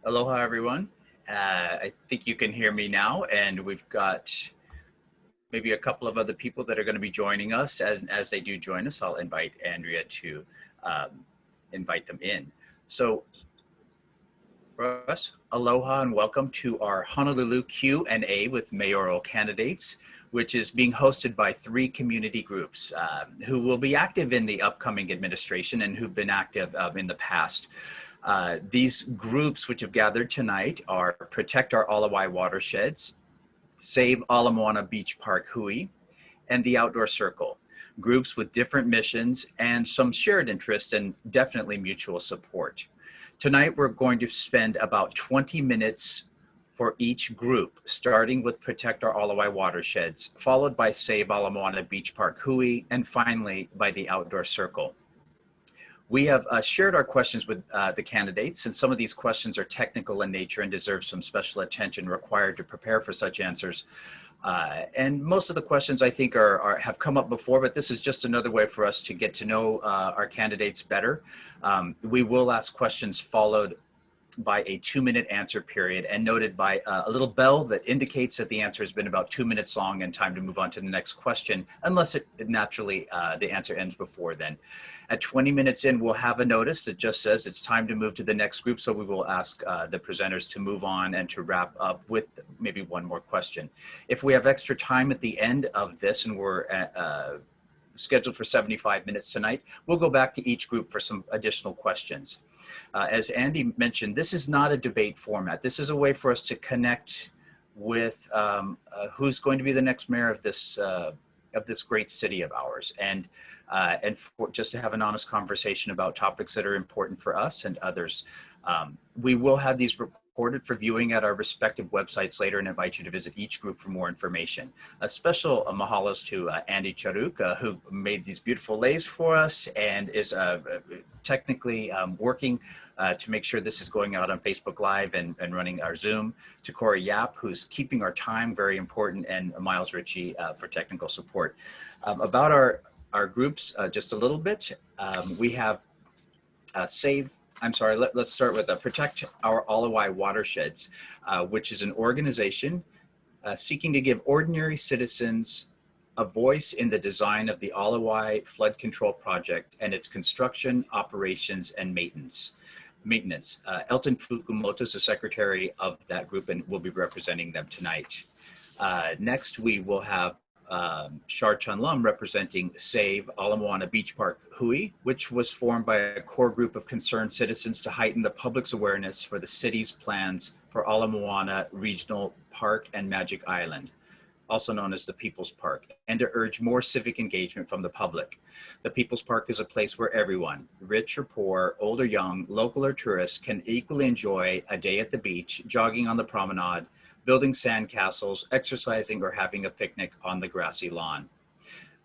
Aloha, everyone. I think you can hear me now, and we've got maybe a couple of other people that are going to be joining us. As they do join us, I'll invite Andrea to um, invite them in. So, for us, aloha and welcome to our Honolulu Q&A with mayoral candidates, which is being hosted by three community groups who will be active in the upcoming administration and who've been active in the past. These groups which have gathered tonight are Protect Our Alawai Watersheds, Save Ala Moana Beach Park Hui, and the Outdoor Circle. Groups with different missions and some shared interest and definitely mutual support. Tonight, we're going to spend about 20 minutes for each group, starting with Protect Our Alawai Watersheds, followed by Save Ala Moana Beach Park Hui, and finally by the Outdoor Circle. We have shared our questions with the candidates, and some of these questions are technical in nature and deserve some special attention required to prepare for such answers. And most of the questions I think have come up before, but this is just another way for us to get to know our candidates better. We will ask questions followed by a 2-minute answer period and noted by a little bell that indicates that the answer has been about 2 minutes long and time to move on to the next question, unless it naturally the answer ends before then. At 20 minutes in, we'll have a notice that just says it's time to move to the next group. So we will ask the presenters to move on and to wrap up with maybe one more question. If we have extra time at the end of this and we're scheduled for 75 minutes tonight, we'll go back to each group for some additional questions. As Andy mentioned, this is not a debate format. This is a way for us to connect with who's going to be the next mayor of this great city of ours, and for just to have an honest conversation about topics that are important for us and others. We will have these recorded for viewing at our respective websites later and invite you to visit each group for more information. A special mahalos to Andy Charuk, who made these beautiful lays for us and is technically working to make sure this is going out on Facebook Live and running our Zoom. To Corey Yap, who's keeping our time, very important, and Miles Ritchie for technical support. About our groups, just a little bit, we have let's start with Protect Our Alawai Watersheds, which is an organization seeking to give ordinary citizens a voice in the design of the Alawai Flood Control Project and its construction, operations, and maintenance. Elton Fukumoto is the secretary of that group and will be representing them tonight. Next, we will have Shar Chun Lum representing Save Ala Moana Beach Park Hui, which was formed by a core group of concerned citizens to heighten the public's awareness for the city's plans for Ala Moana Regional Park and Magic Island, also known as the People's Park, and to urge more civic engagement from the public. The People's Park is a place where everyone, rich or poor, old or young, local or tourist, can equally enjoy a day at the beach, jogging on the promenade, building sandcastles, exercising, or having a picnic on the grassy lawn.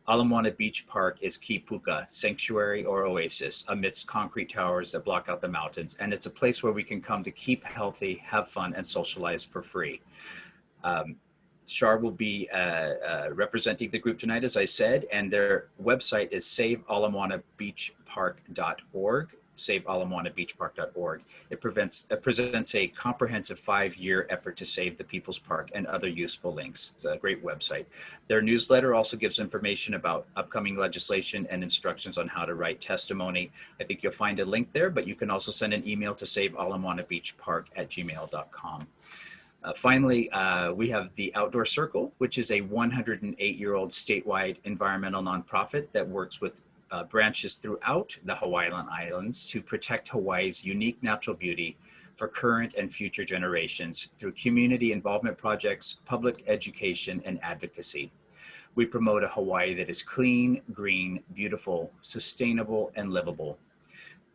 Ala Moana Beach Park is Kipuka, sanctuary or oasis, amidst concrete towers that block out the mountains, and it's a place where we can come to keep healthy, have fun, and socialize for free. Shar will be representing the group tonight, as I said, and their website is savealamoanabeachpark.org. savealamoanabeachpark.org. It presents a comprehensive 5-year effort to save the People's Park and other useful links. It's a great website. Their newsletter also gives information about upcoming legislation and instructions on how to write testimony. I think you'll find a link there, but you can also send an email to savealamoanabeachpark@gmail.com. Finally, we have the Outdoor Circle, which is a 108-year-old statewide environmental nonprofit that works with branches throughout the Hawaiian Islands to protect Hawaii's unique natural beauty for current and future generations through community involvement projects, public education, and advocacy. We promote a Hawaii that is clean, green, beautiful, sustainable, and livable.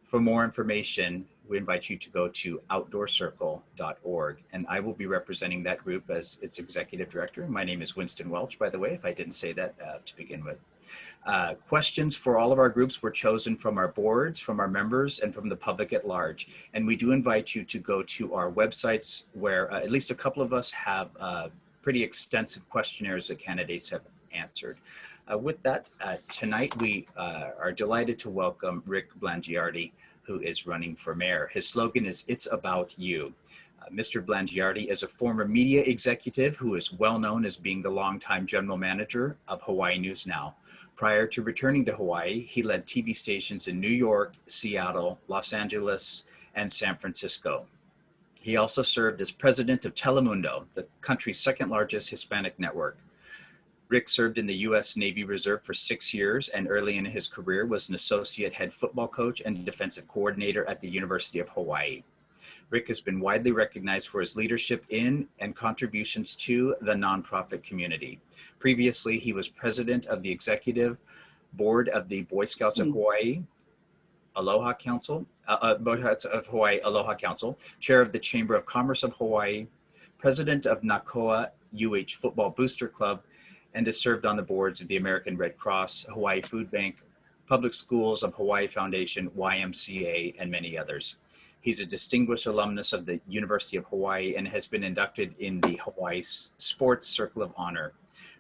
For more information, we invite you to go to outdoorcircle.org, and I will be representing that group as its executive director. My name is Winston Welch, by the way, if I didn't say that to begin with. Questions for all of our groups were chosen from our boards, from our members, and from the public at large. And we do invite you to go to our websites where at least a couple of us have pretty extensive questionnaires that candidates have answered. With that, tonight we are delighted to welcome Rick Blangiardi, who is running for mayor. His slogan is "It's About You." Mr. Blangiardi is a former media executive who is well known as being the longtime general manager of Hawaii News Now. Prior to returning to Hawaii, he led TV stations in New York, Seattle, Los Angeles, and San Francisco. He also served as president of Telemundo, the country's second largest Hispanic network. Rick served in the U.S. Navy Reserve for 6 years, and early in his career was an associate head football coach and defensive coordinator at the University of Hawaii. Rick has been widely recognized for his leadership in and contributions to the nonprofit community. Previously, he was president of the executive board of the Boy Scouts of Hawaii, Aloha Council, Boy Scouts of Hawaii Aloha Council, chair of the Chamber of Commerce of Hawaii, president of Nakoa UH Football Booster Club, and has served on the boards of the American Red Cross, Hawaii Food Bank, Public Schools of Hawaii Foundation, YMCA, and many others. He's a distinguished alumnus of the University of Hawaii and has been inducted in the Hawaii Sports Circle of Honor.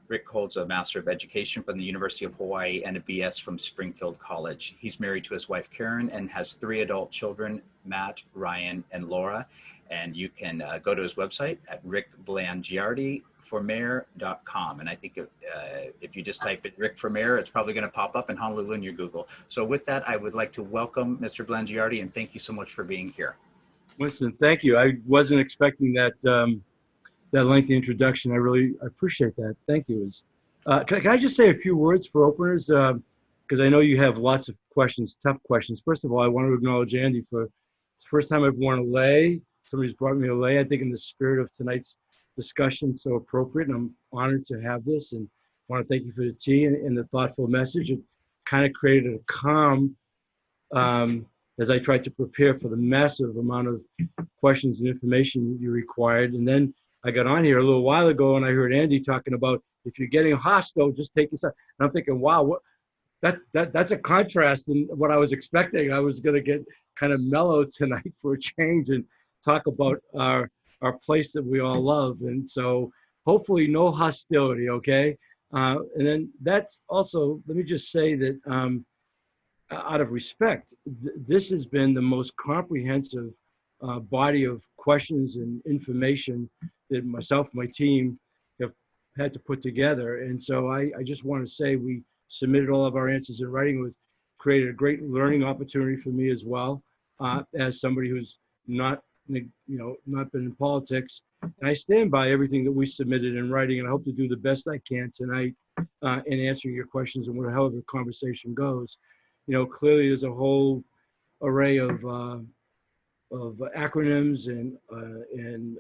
Rick holds a Master of Education from the University of Hawaii and a BS from Springfield College. He's married to his wife, Karen, and has 3 adult children, Matt, Ryan, and Laura. And you can go to his website at rickblangiardiformayor.com. And I think if you just type in Rick for Mayor, it's probably going to pop up in Honolulu in your Google. So with that, I would like to welcome Mr. Blangiardi, and thank you so much for being here. Winston, thank you. I wasn't expecting that that lengthy introduction. I really appreciate that. Thank you. Can I just say a few words for openers? Because I know you have lots of questions, tough questions. First of all, I want to acknowledge Andy for it's the first time I've worn a lei. Somebody's brought me a lei. I think in the spirit of tonight's discussion, so appropriate. And I'm honored to have this, and I want to thank you for the tea and the thoughtful message. It kind of created a calm as I tried to prepare for the massive amount of questions and information you required. And then I got on here a little while ago and I heard Andy talking about if you're getting hostile, just take this out. And I'm thinking, wow, that's a contrast in what I was expecting. I was going to get kind of mellow tonight for a change and talk about our place that we all love. And so hopefully no hostility, okay? And then that's also, let me just say that out of respect, this has been the most comprehensive body of questions and information that myself and my team have had to put together. And so I just want to say we submitted all of our answers in writing, with created a great learning opportunity for me as well, as somebody who's not been in politics. And I stand by everything that we submitted in writing, and I hope to do the best I can tonight in answering your questions and however the conversation goes. Clearly there's a whole array of acronyms and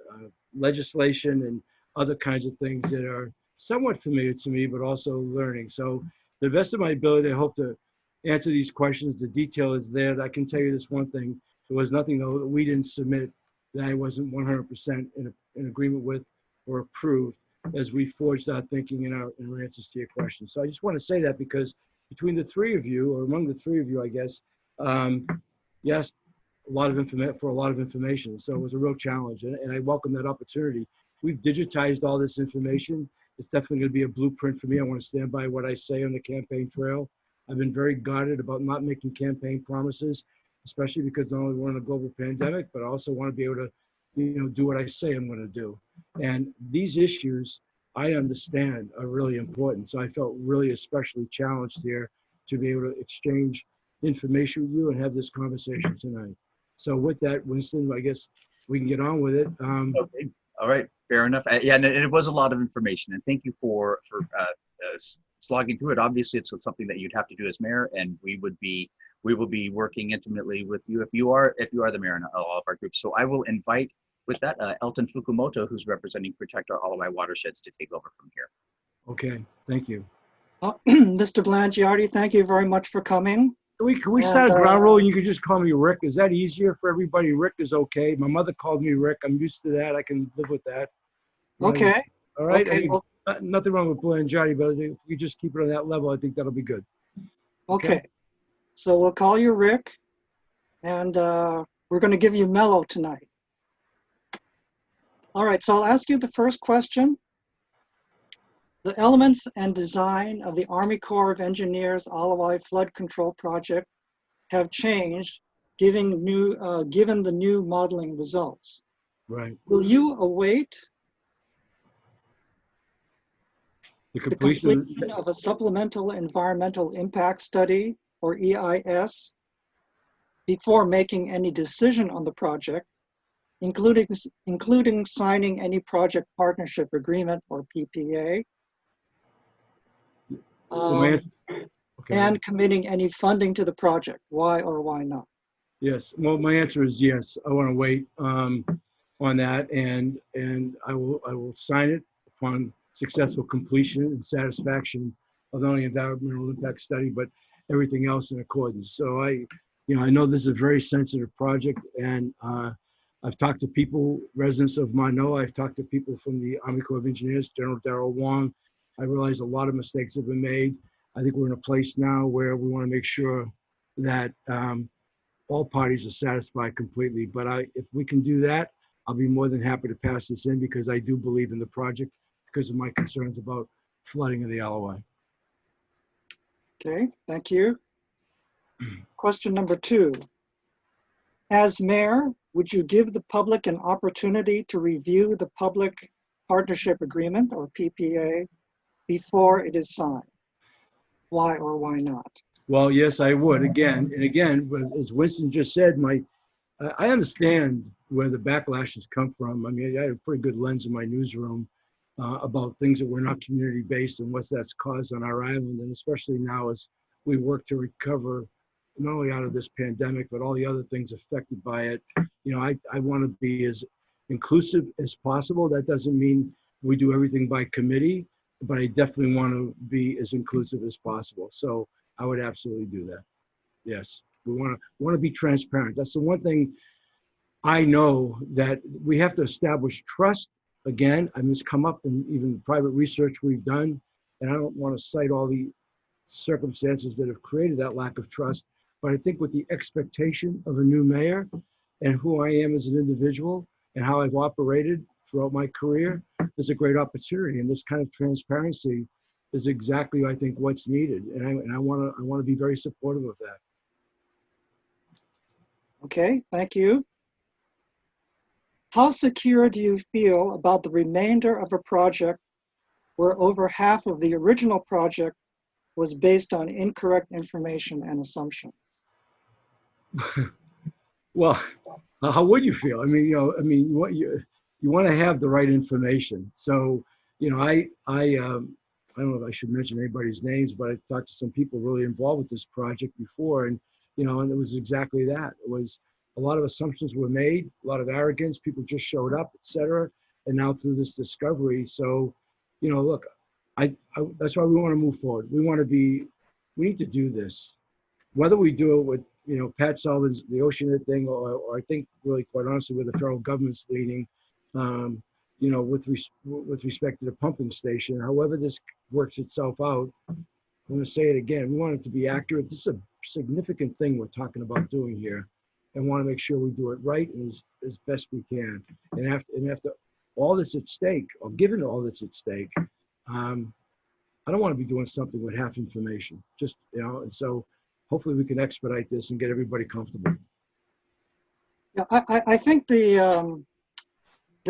legislation and other kinds of things that are somewhat familiar to me, but also learning. So the best of my ability, I hope to answer these questions. The detail is there. I can tell you this one thing. There was nothing, though, that we didn't submit that I wasn't 100% in agreement with or approved as we forged our thinking in our answers to your questions. So I just want to say that because between the three of you, or among the three of you, I guess, yes, a lot of information. So it was a real challenge, and I welcome that opportunity. We've digitized all this information. It's definitely going to be a blueprint for me. I want to stand by what I say on the campaign trail. I've been very guarded about not making campaign promises, especially because not only we're in a global pandemic, but I also want to be able to, do what I say I'm going to do. And these issues, I understand, are really important. So I felt really especially challenged here to be able to exchange information with you and have this conversation tonight. So with that, Winston, I guess we can get on with it. Okay. All right. Fair enough. Yeah, and it was a lot of information, and thank you for slogging through it. Obviously, it's something that you'd have to do as mayor, and we will be working intimately with you if you are the mayor in all of our groups. So I will invite, with that, Elton Fukumoto, who's representing Protect Our Hawaii Watersheds, to take over from here. Okay. Thank you. Mr. Blangiardi, thank you very much for coming. Can we start a ground roll? You can just call me Rick. Is that easier for everybody? Rick is okay. My mother called me Rick. I'm used to that. I can live with that. Okay. All right. Okay. Nothing wrong with Blangiardi, but if you just keep it on that level, I think that'll be good. Okay. So we'll call you Rick, and we're going to give you Mellow tonight. All right. So I'll ask you the first question. The elements and design of the Army Corps of Engineers Alawai Flood Control Project have changed given the new modeling results. Right. Will you await The the completion. completion of a supplemental environmental impact study, or EIS, before making any decision on the project, including signing any project partnership agreement, or PPA, Well, my answer, okay. and committing any funding to the project? Why or why not? Yes. Well, my answer is yes. I want to wait on that, and I will sign it upon successful completion and satisfaction of not only environmental impact study but everything else in accordance. So I know this is a very sensitive project, and I've talked to people, residents of Manoa. I've talked to people from the Army Corps of Engineers, General Darrell Wong. I realize a lot of mistakes have been made. I think we're in a place now where we want to make sure that all parties are satisfied completely. But if we can do that, I'll be more than happy to pass this in, because I do believe in the project because of my concerns about flooding of the LOI. Okay, thank you. Question number 2. As mayor, would you give the public an opportunity to review the public partnership agreement, or PPA, before it is signed? Why or why not? Well, yes, I would. Again, as Winston just said, I understand where the backlash has come from. I mean, I have a pretty good lens in my newsroom about things that were not community-based and what that's caused on our island, and especially now as we work to recover not only out of this pandemic, but all the other things affected by it. I want to be as inclusive as possible. That doesn't mean we do everything by committee, but I definitely want to be as inclusive as possible. So I would absolutely do that. Yes, we want to be transparent. That's the one thing I know, that we have to establish trust. Again, I mean, it's come up in even private research we've done, and I don't want to cite all the circumstances that have created that lack of trust. But I think with the expectation of a new mayor and who I am as an individual and how I've operated throughout my career, there's a great opportunity. And this kind of transparency is exactly, I think, what's needed. And I want to be very supportive of that. Okay, thank you. How secure do you feel about the remainder of a project where over half of the original project was based on incorrect information and assumptions? Well, how would you feel? I mean, you want to have the right information. So, I don't know if I should mention anybody's names, but I talked to some people really involved with this project before, and it was exactly that. It was a lot of assumptions were made, a lot of arrogance, people just showed up, et cetera. And now through this discovery, so, look, that's why we want to move forward. We need to do this. Whether we do it with, Pat Sullivan's, the Oceanit thing, or I think really quite honestly where the federal government's leading, with respect to the pumping station, however this works itself out, I'm going to say it again, we want it to be accurate. This is a significant thing we're talking about doing here, and want to make sure we do it right and as best we can. And after all that's at stake, or given all that's at stake, I don't want to be doing something with half information. Just, and so hopefully we can expedite this and get everybody comfortable. Yeah, I think the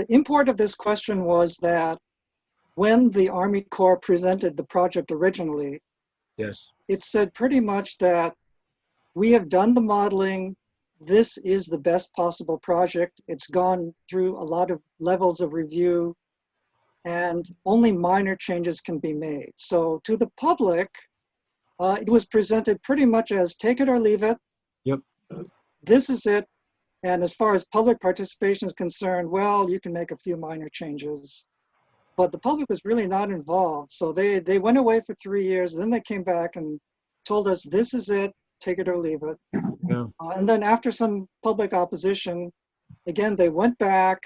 import of this question was that when the Army Corps presented the project originally, Yes. it said pretty much that we have done the modeling. This is the best possible project. It's gone through a lot of levels of review, and only minor changes can be made. So to the public, it was presented pretty much as take it or leave it. Yep. This is it. And as far as public participation is concerned, well, you can make a few minor changes. But the public was really not involved. So they went away for 3 years. Then they came back and told us, this is it, take it or leave it. Yeah. And then after some public opposition, again, they went back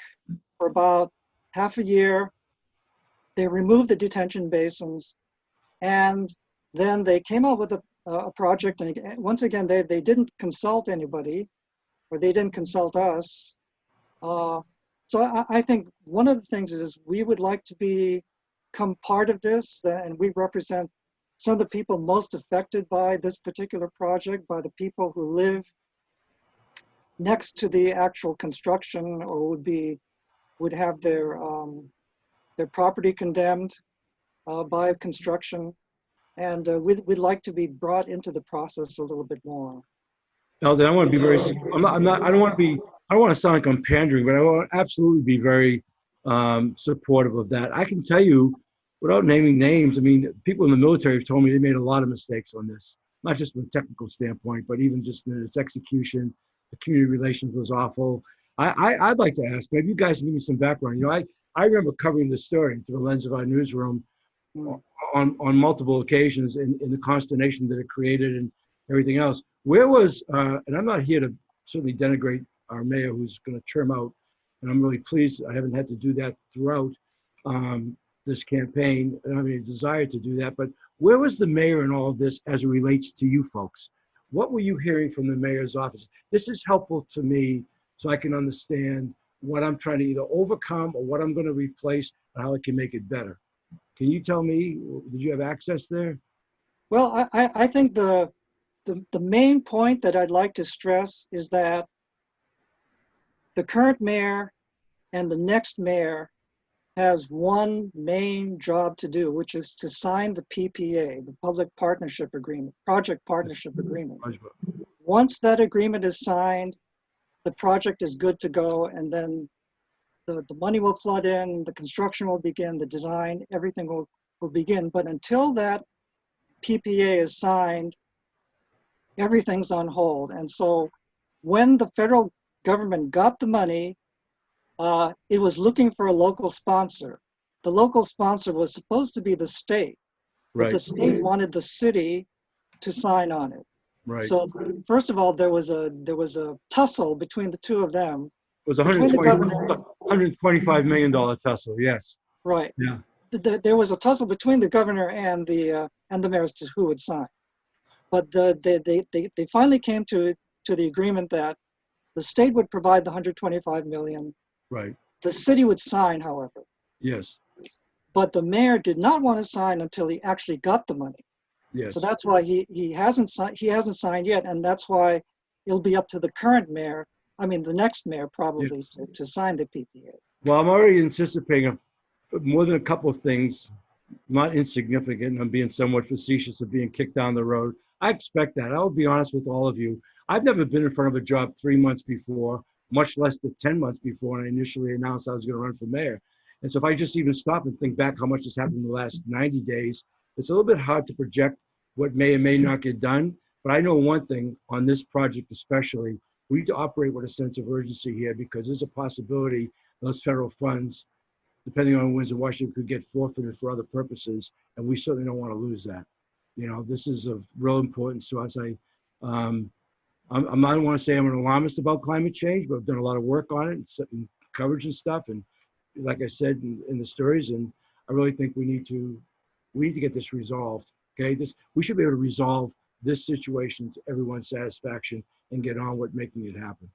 for about half a year. They removed the detention basins. And then they came up with a project. And once again, they didn't consult anybody, or they didn't consult us. So I think one of the things is we would like to become part of this, and we represent some of the people most affected by this particular project, by the people who live next to the actual construction, or would have their property condemned by construction, and we'd like to be brought into the process a little bit more. Eldon, I want to be very, I'm not, I don't want to be, I don't want to sound like I'm pandering, but I want to absolutely be very supportive of that. I can tell you, without naming names, I mean, people in the military have told me they made a lot of mistakes on this, not just from a technical standpoint, but even just in its execution. The community relations was awful. I'd like to ask, maybe you guys can give me some background. You know, I remember covering this story through the lens of our newsroom Mm. on multiple occasions in the consternation that it created and everything else. Where was, and I'm not here to certainly denigrate our mayor who's going to term out, and I'm really pleased I haven't had to do that throughout this campaign. I don't have any desire to do that, but where was the mayor in all of this as it relates to you folks? What were you hearing from the mayor's office? This is helpful to me so I can understand what I'm trying to either overcome or what I'm going to replace and how I can make it better. Can you tell me, did you have access there? Well, I think the main point that I'd like to stress is that the current mayor and the next mayor has one main job to do, which is to sign the PPA, the Public Partnership Agreement, Project Partnership Agreement. Once that agreement is signed, the project is good to go, and then the money will flood in, the construction will begin, the design, everything will begin. But until that PPA is signed, everything's on hold. And so when the federal government got the money, it was looking for a local sponsor. The local sponsor was supposed to be the state, but the Right, state wanted the city to sign on it. right. So first of all, there was a tussle between the two of them, It was between the governor. $125 million tussle, yes. Right. Yeah, There was a tussle between the governor and the mayor as to who would sign. But they finally came to the agreement that the state would provide the 125 million. right, The city would sign, however. yes, But the mayor did not want to sign until he actually got the money. So yes, that's why he hasn't signed yet, and that's why it'll be up to the current mayor, I mean the next mayor probably, yes. to sign the PPA. Well, I'm already anticipating more than a couple of things, not insignificant. I'm being somewhat facetious of being kicked down the road. I expect that. I'll be honest with all of you. I've never been in front of a job 3 months before, much less than 10 months before, when I initially announced I was going to run for mayor. And so if I just even stop and think back how much has happened in the last 90 days, it's a little bit hard to project what may or may not get done. But I know one thing on this project especially, we need to operate with a sense of urgency here because there's a possibility those federal funds, depending on who wins in Washington, could get forfeited for other purposes, and we certainly don't want to lose that. You know, this is of real importance to us. I'm not want to say I'm an alarmist about climate change, but I've done a lot of work on it and coverage and stuff. And like I said in the stories, and I really think we need to get this resolved. Okay, we should be able to resolve this situation to everyone's satisfaction and get on with making it happen.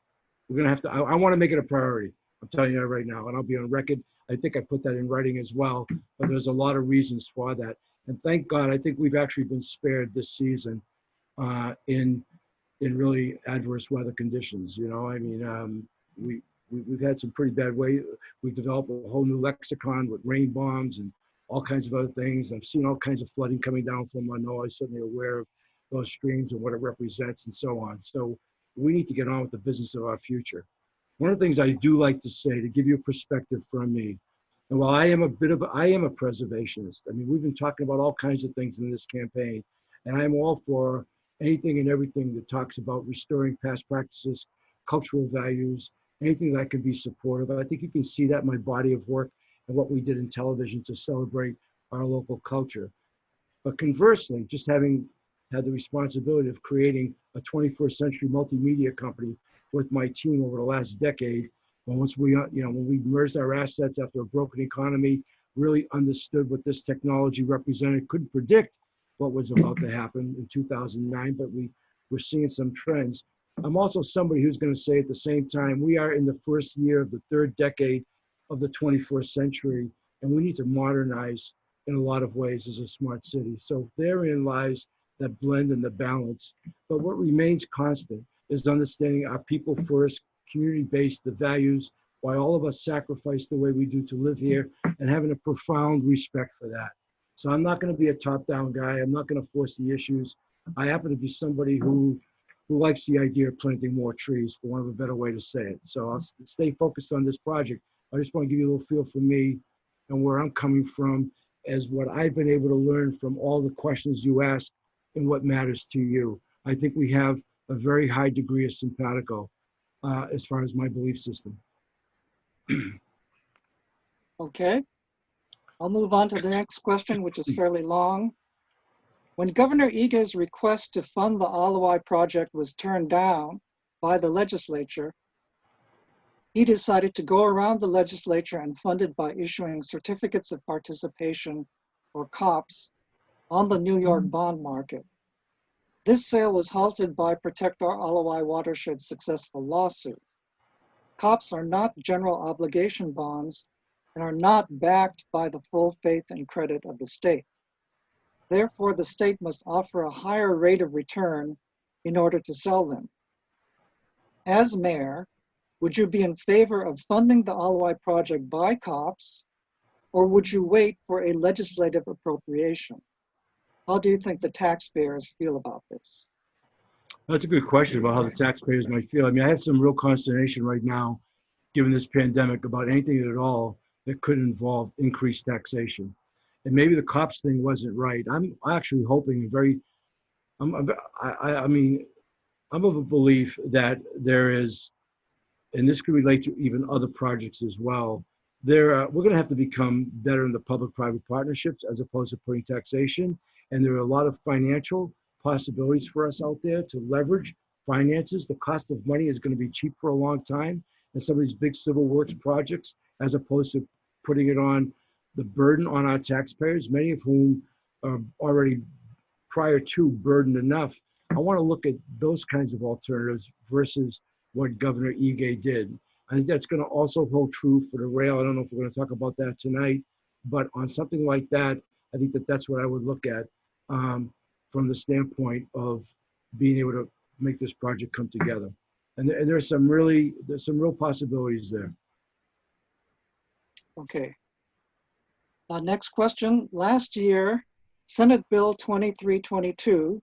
We're gonna have to. I want to make it a priority. I'm telling you that right now, and I'll be on record. I think I put that in writing as well. But there's a lot of reasons for that, and thank God, I think we've actually been spared this season in really adverse weather conditions. You know, I mean, we've had some pretty bad way. We've developed a whole new lexicon with rain bombs and all kinds of other things. I've seen all kinds of flooding coming down from Moana. I'm certainly aware of those streams and what it represents and so on. So we need to get on with the business of our future. One of the things I do like to say, to give you a perspective from me, and while I am a preservationist. I mean, we've been talking about all kinds of things in this campaign, and I'm all for anything and everything that talks about restoring past practices, cultural values, anything that can be supportive. I think you can see that in my body of work and what we did in television to celebrate our local culture. But conversely, just having had the responsibility of creating a 21st century multimedia company with my team over the last decade, once we, when we merged our assets after a broken economy, really understood what this technology represented, couldn't predict what was about to happen in 2009, but we were seeing some trends. I'm also somebody who's going to say at the same time, we are in the first year of the third decade of the 21st century, and we need to modernize in a lot of ways as a smart city. So therein lies that blend and the balance. But what remains constant, is understanding our people first, community-based, the values, why all of us sacrifice the way we do to live here, and having a profound respect for that. So I'm not going to be a top-down guy. I'm not going to force the issues. I happen to be somebody who likes the idea of planting more trees, for want of a better way to say it. So I'll stay focused on this project. I just want to give you a little feel for me and where I'm coming from as what I've been able to learn from all the questions you ask and what matters to you. I think we have a very high degree of simpatico as far as my belief system. Okay, I'll move on to the next question, which is fairly long. When Governor Ige's request to fund the Alawai project was turned down by the legislature, he decided to go around the legislature and fund it by issuing certificates of participation, or COPs, on the New York bond market. This sale was halted by Protect Our Alawai Watershed's successful lawsuit. COPs are not general obligation bonds and are not backed by the full faith and credit of the state. Therefore, the state must offer a higher rate of return in order to sell them. As mayor, would you be in favor of funding the Alawai project by COPs, or would you wait for a legislative appropriation? How do you think the taxpayers feel about this? That's a good question about how the taxpayers might feel. I mean, I have some real consternation right now, given this pandemic, about anything at all that could involve increased taxation. And maybe the cops thing wasn't right. I'm actually hoping I mean, I'm of a belief that there is, and this could relate to even other projects as well, we're going to have to become better in the public-private partnerships as opposed to putting taxation. And there are a lot of financial possibilities for us out there to leverage finances. The cost of money is going to be cheap for a long time in some of these big civil works projects, as opposed to putting it on the burden on our taxpayers, many of whom are already prior to burdened enough. I want to look at those kinds of alternatives versus what Governor Ige did. I think that's going to also hold true for the rail. I don't know if we're going to talk about that tonight, but on something like that, I think that's what I would look at from the standpoint of being able to make this project come together. And there's some real possibilities there. Okay. Next question. Last year, Senate Bill 2322,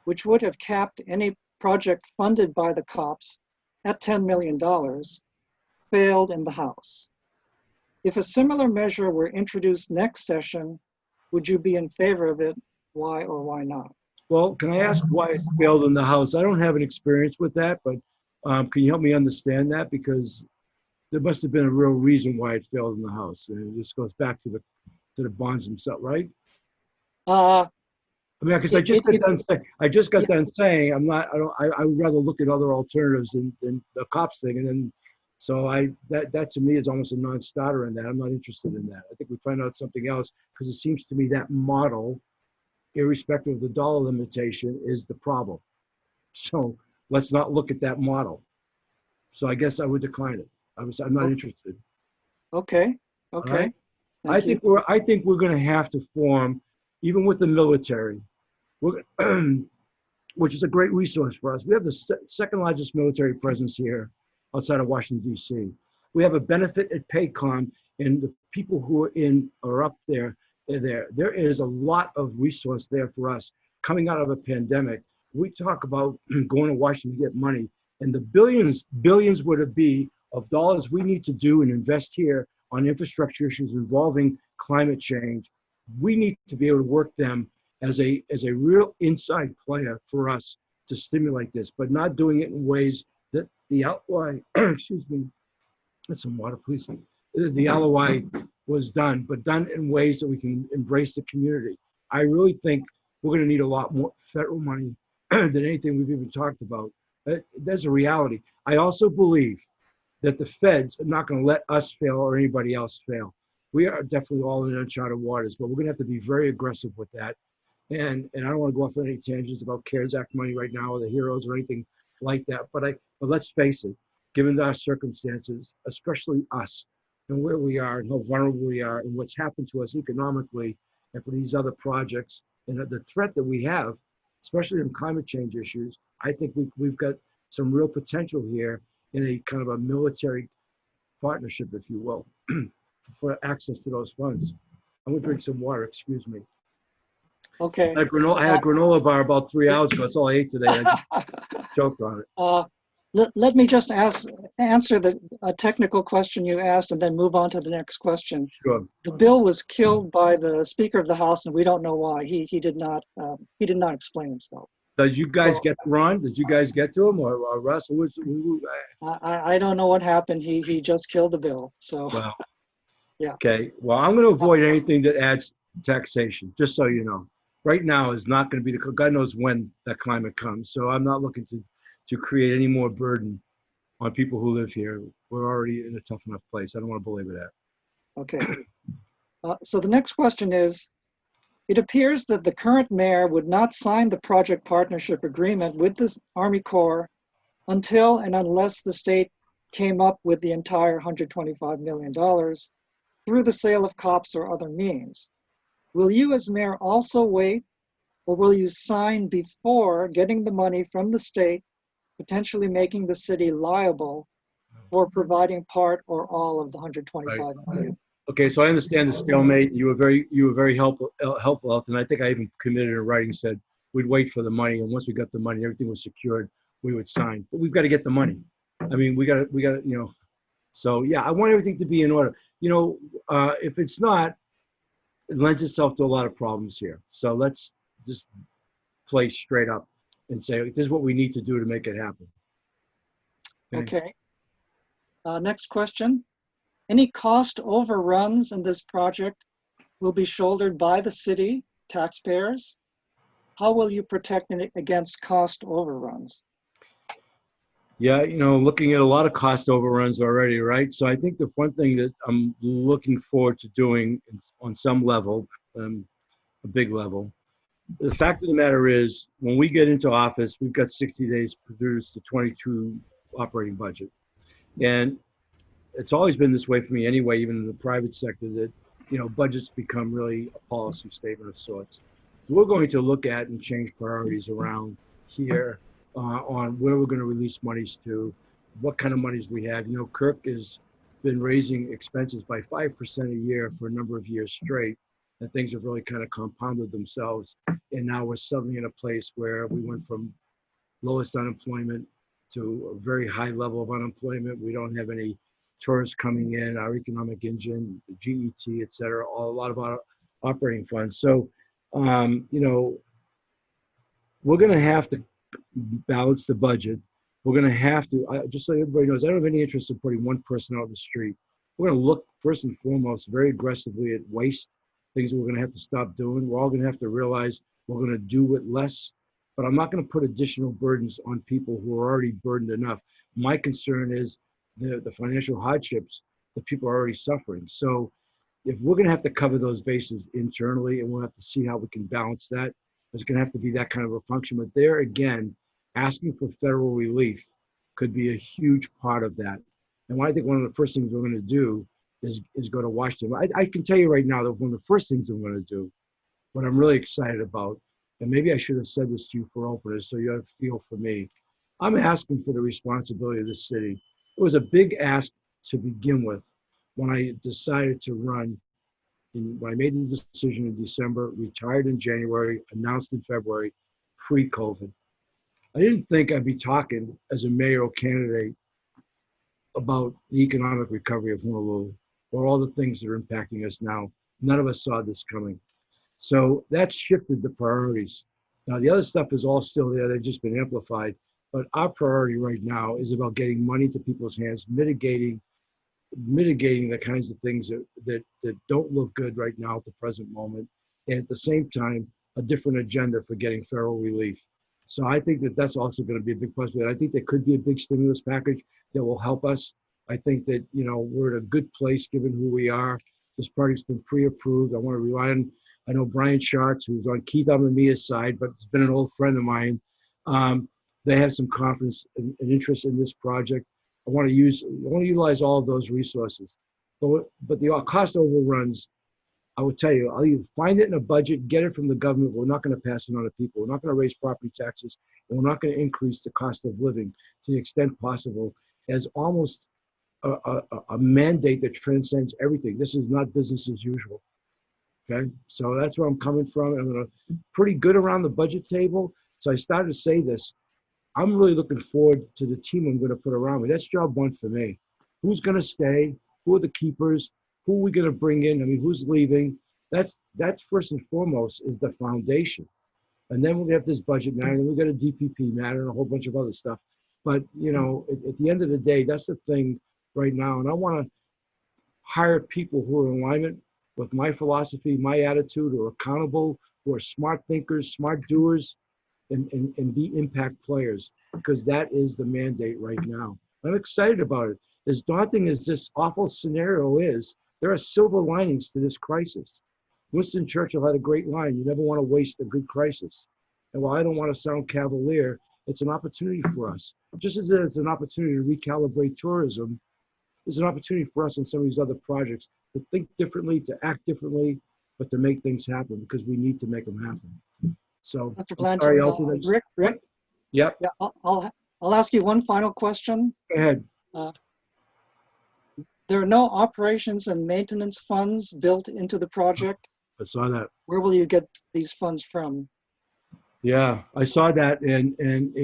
which would have capped any project funded by the COPs at $10 million, failed in the House. If a similar measure were introduced next session, would you be in favor of it? Why or why not? Well, can I ask why it failed in the House? I don't have an experience with that, but can you help me understand that? Because there must have been a real reason why it failed in the House. And this goes back to the bonds themselves, right? I mean, because I just got done saying I would rather look at other alternatives than the cops thing, and then so that to me is almost a non-starter in that. I'm not interested in that. I think we find out something else, because it seems to me that model, irrespective of the dollar limitation, is the problem. So let's not look at that model. So I guess I would decline it. I'm not interested. Okay. Okay. Right? I think we're going to have to form, even with the military, which is a great resource for us. We have the second largest military presence here outside of Washington, D.C. We have a benefit at Paycom, and the people who are up there. There is a lot of resource there for us coming out of a pandemic. We talk about going to Washington to get money, and the billions would it be of dollars we need to do and invest here on infrastructure issues involving climate change. We need to be able to work them as a real inside player for us to stimulate this, but not doing it in ways that the outline, excuse me, that's some water, please. The LOI was done, but done in ways that we can embrace the community. I really think we're going to need a lot more federal money than anything we've even talked about. That's a reality. I also believe that the feds are not going to let us fail or anybody else fail. We are definitely all in uncharted waters, but we're going to have to be very aggressive with that. And I don't want to go off on any tangents about CARES Act money right now or the heroes or anything like that. But let's face it, given our circumstances, especially us and where we are and how vulnerable we are and what's happened to us economically and for these other projects and the threat that we have, especially in climate change issues, I think we've got some real potential here in a kind of a military partnership, if you will, for access to those funds. I'm gonna drink some water, excuse me. Okay. I had a granola bar about 3 hours ago. That's all I ate today. I just choked on it. Let me just answer a technical question you asked and then move on to the next question. Sure. The bill was killed by the Speaker of the House, and we don't know why. He did not explain himself. Did you guys So- get to Ron? Did you guys get to him or Russ? I don't know what happened. He just killed the bill. So Wow. Yeah. Okay. Well, I'm going to avoid anything that adds taxation, just so you know. Right now is not going to be God knows when that climate comes. So I'm not looking to create any more burden on people who live here. We're already in a tough enough place. I don't want to belabor that. Okay. So the next question is, it appears that the current mayor would not sign the project partnership agreement with the Army Corps until and unless the state came up with the entire $125 million through the sale of cops or other means. Will you as mayor also wait, or will you sign before getting the money from the state, potentially making the city liable for providing part or all of the $125 million? Okay, so I understand the stalemate. You were very helpful, and I think I even committed in writing, said we'd wait for the money, and once we got the money, everything was secured, we would sign. But we've got to get the money. I mean, we got to. So yeah, I want everything to be in order. If it's not, it lends itself to a lot of problems here. So let's just play straight up and say this is what we need to do to make it happen. Okay. Next question. Any cost overruns in this project will be shouldered by the city taxpayers. How will you protect against cost overruns? Yeah, looking at a lot of cost overruns already, right? So I think the one thing that I'm looking forward to doing on some level, a big level, the fact of the matter is when we get into office, we've got 60 days to produce the 22 operating budget. And it's always been this way for me anyway, even in the private sector, that, budgets become really a policy statement of sorts. We're going to look at and change priorities around here on where we're going to release monies to, what kind of monies we have. Kirk has been raising expenses by 5% a year for a number of years straight, and things have really kind of compounded themselves. And now we're suddenly in a place where we went from lowest unemployment to a very high level of unemployment. We don't have any tourists coming in, our economic engine, the GET, et cetera, a lot of our operating funds. So, we're going to have to balance the budget. We're going to have to, just so everybody knows, I don't have any interest in putting one person out in the street. We're going to look first and foremost very aggressively at waste, things that we're going to have to stop doing. We're all going to have to realize we're going to do with less, but I'm not going to put additional burdens on people who are already burdened enough. My concern is the financial hardships that people are already suffering. So if we're going to have to cover those bases internally, and we'll have to see how we can balance that, there's going to have to be that kind of a function. But there again, asking for federal relief could be a huge part of that. And I think one of the first things we're going to do is go to Washington. I can tell you right now that one of the first things I'm going to do, what I'm really excited about, and maybe I should have said this to you for openers so you have a feel for me, I'm asking for the responsibility of the city. It was a big ask to begin with when I decided to run. When I made the decision in December, retired in January, announced in February, pre-COVID. I didn't think I'd be talking as a mayoral candidate about the economic recovery of Honolulu or all the things that are impacting us now. None of us saw this coming. So that shifted the priorities. Now, the other stuff is all still there. They've just been amplified. But our priority right now is about getting money to people's hands, mitigating the kinds of things that don't look good right now at the present moment. And at the same time, a different agenda for getting federal relief. So I think that that's also going to be a big possibility. I think there could be a big stimulus package that will help us. I think that, we're in a good place given who we are. This project's been pre-approved. I want to rely on, I know Brian Schatz, who's on Keith Amamia's side, but he's been an old friend of mine. They have some confidence and interest in this project. I want to utilize all of those resources. But the cost overruns, I will tell you, I'll either find it in a budget, get it from the government. We're not going to pass it on to people. We're not going to raise property taxes, and we're not going to increase the cost of living to the extent possible as almost a mandate that transcends everything. This is not business as usual. Okay, so that's where I'm coming from. I'm pretty good around the budget table. So I started to say this. I'm really looking forward to the team I'm going to put around me. That's job one for me. Who's going to stay? Who are the keepers? Who are we going to bring in? I mean, who's leaving? That's first and foremost is the foundation. And then we'll have this budget matter, and we've got a DPP matter and a whole bunch of other stuff. But, you know, at the end of the day, that's the thing right now. And I want to hire people who are in alignment with my philosophy, my attitude, who are accountable, who are smart thinkers, smart doers, and be impact players, because that is the mandate right now. I'm excited about it. As daunting as this awful scenario is, there are silver linings to this crisis. Winston Churchill had a great line, you never want to waste a good crisis. And while I don't want to sound cavalier, it's an opportunity for us. Just as it's an opportunity to recalibrate tourism, it's an opportunity for us in some of these other projects to think differently, to act differently, but to make things happen, because we need to make them happen. So, Mr. I'm sorry, Blanchard, Elton. Rick, Yep, yeah, I'll ask you one final question. go ahead. There are no operations and maintenance funds built into the project. I saw that. Where will you get these funds from? Yeah, I saw that, and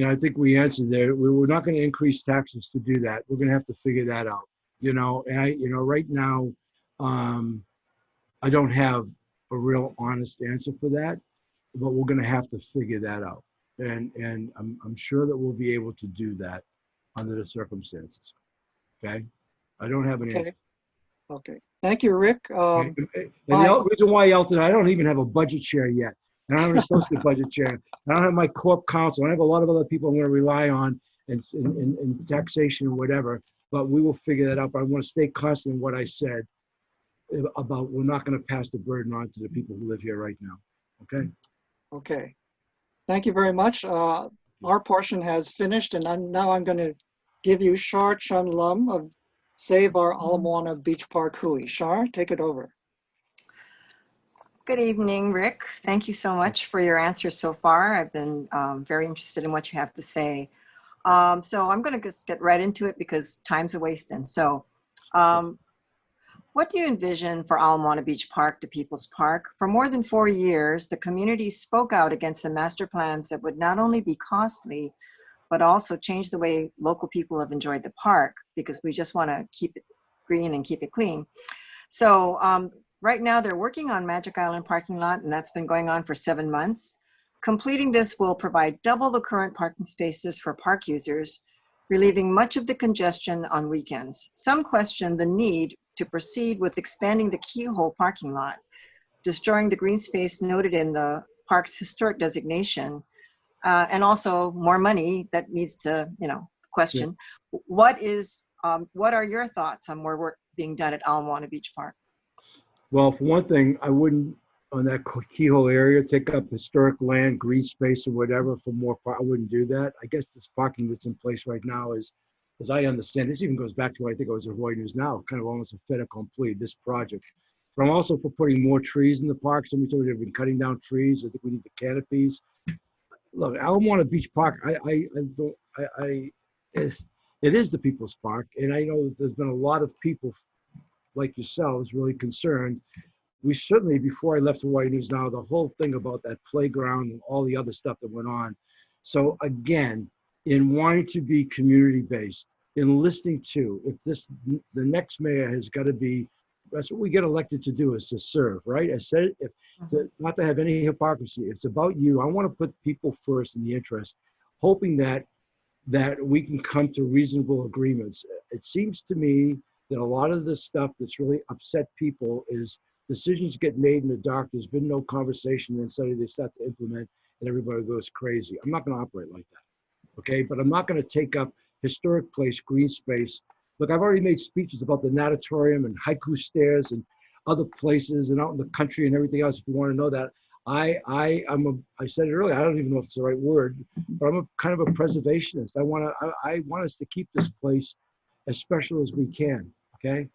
I think we answered there. We're not going to increase taxes to do that. We're going to have to figure that out. You know, and right now, I don't have a real honest answer for that, but we're going to have to figure that out. And I'm sure that we'll be able to do that under the circumstances. Okay, I don't have an Okay. answer. Okay. Thank you, Rick. And the Bye. reason why, Elton, I don't even have a budget chair yet. I don't have an associate budget chair. I don't have my corp counsel. I have a lot of other people I'm going to rely on in taxation or whatever, but we will figure that out. But I want to stay constant in what I said about we're not going to pass the burden on to the people who live here right now. Okay? Okay. Thank you very much. Our portion has finished, and now I'm going to give you Shar Chun Lum of Save Our Ala Moana Beach Park Hui. Shar, take it over. Good evening, Rick. Thank you so much for your answers so far. I've been very interested in what you have to say. So I'm going to just get right into it because time's a wasting. So what do you envision for Ala Moana Beach Park, the People's Park? For more than 4 years, the community spoke out against the master plans that would not only be costly, but also change the way local people have enjoyed the park, because we just want to keep it green and keep it clean. So right now they're working on Magic Island parking lot, and that's been going on for 7 months. Completing this will provide double the current parking spaces for park users, relieving much of the congestion on weekends. Some question the need to proceed with expanding the keyhole parking lot, destroying the green space noted in the park's historic designation, and also more money that needs to, question. Yeah. What are your thoughts on more work being done at Ala Moana Beach Park? Well, for one thing, I wouldn't, on that keyhole area, take up historic land, green space or whatever for more I wouldn't do that. I guess this parking that's in place right now is, as I understand, this even goes back to what I think it was at Hawaii News Now, kind of almost a fait accompli, this project. But I'm also for putting more trees in the park. Somebody told me they've been cutting down trees. I think we need the canopies. Look, Ala Moana Beach Park, it is the People's Park. And I know that there's been a lot of people like yourselves really concerned. We certainly, before I left Hawaii News Now, the whole thing about that playground and all the other stuff that went on. So again, in wanting to be community-based, in listening to, if the next mayor has got to be, that's what we get elected to do, is to serve, right? I said, not to have any hypocrisy. It's about you. I want to put people first in the interest, hoping that we can come to reasonable agreements. It seems to me that a lot of the stuff that's really upset people is decisions get made in the dark. There's been no conversation, and suddenly they start to implement, and everybody goes crazy. I'm not going to operate like that, okay? But I'm not going to take up historic place, green space. Look, I've already made speeches about the natatorium and haiku stairs and other places and out in the country and everything else. If you want to know that, I said it earlier. I don't even know if it's the right word, but I'm a kind of a preservationist. I want us to keep this place as special as we can. Okay,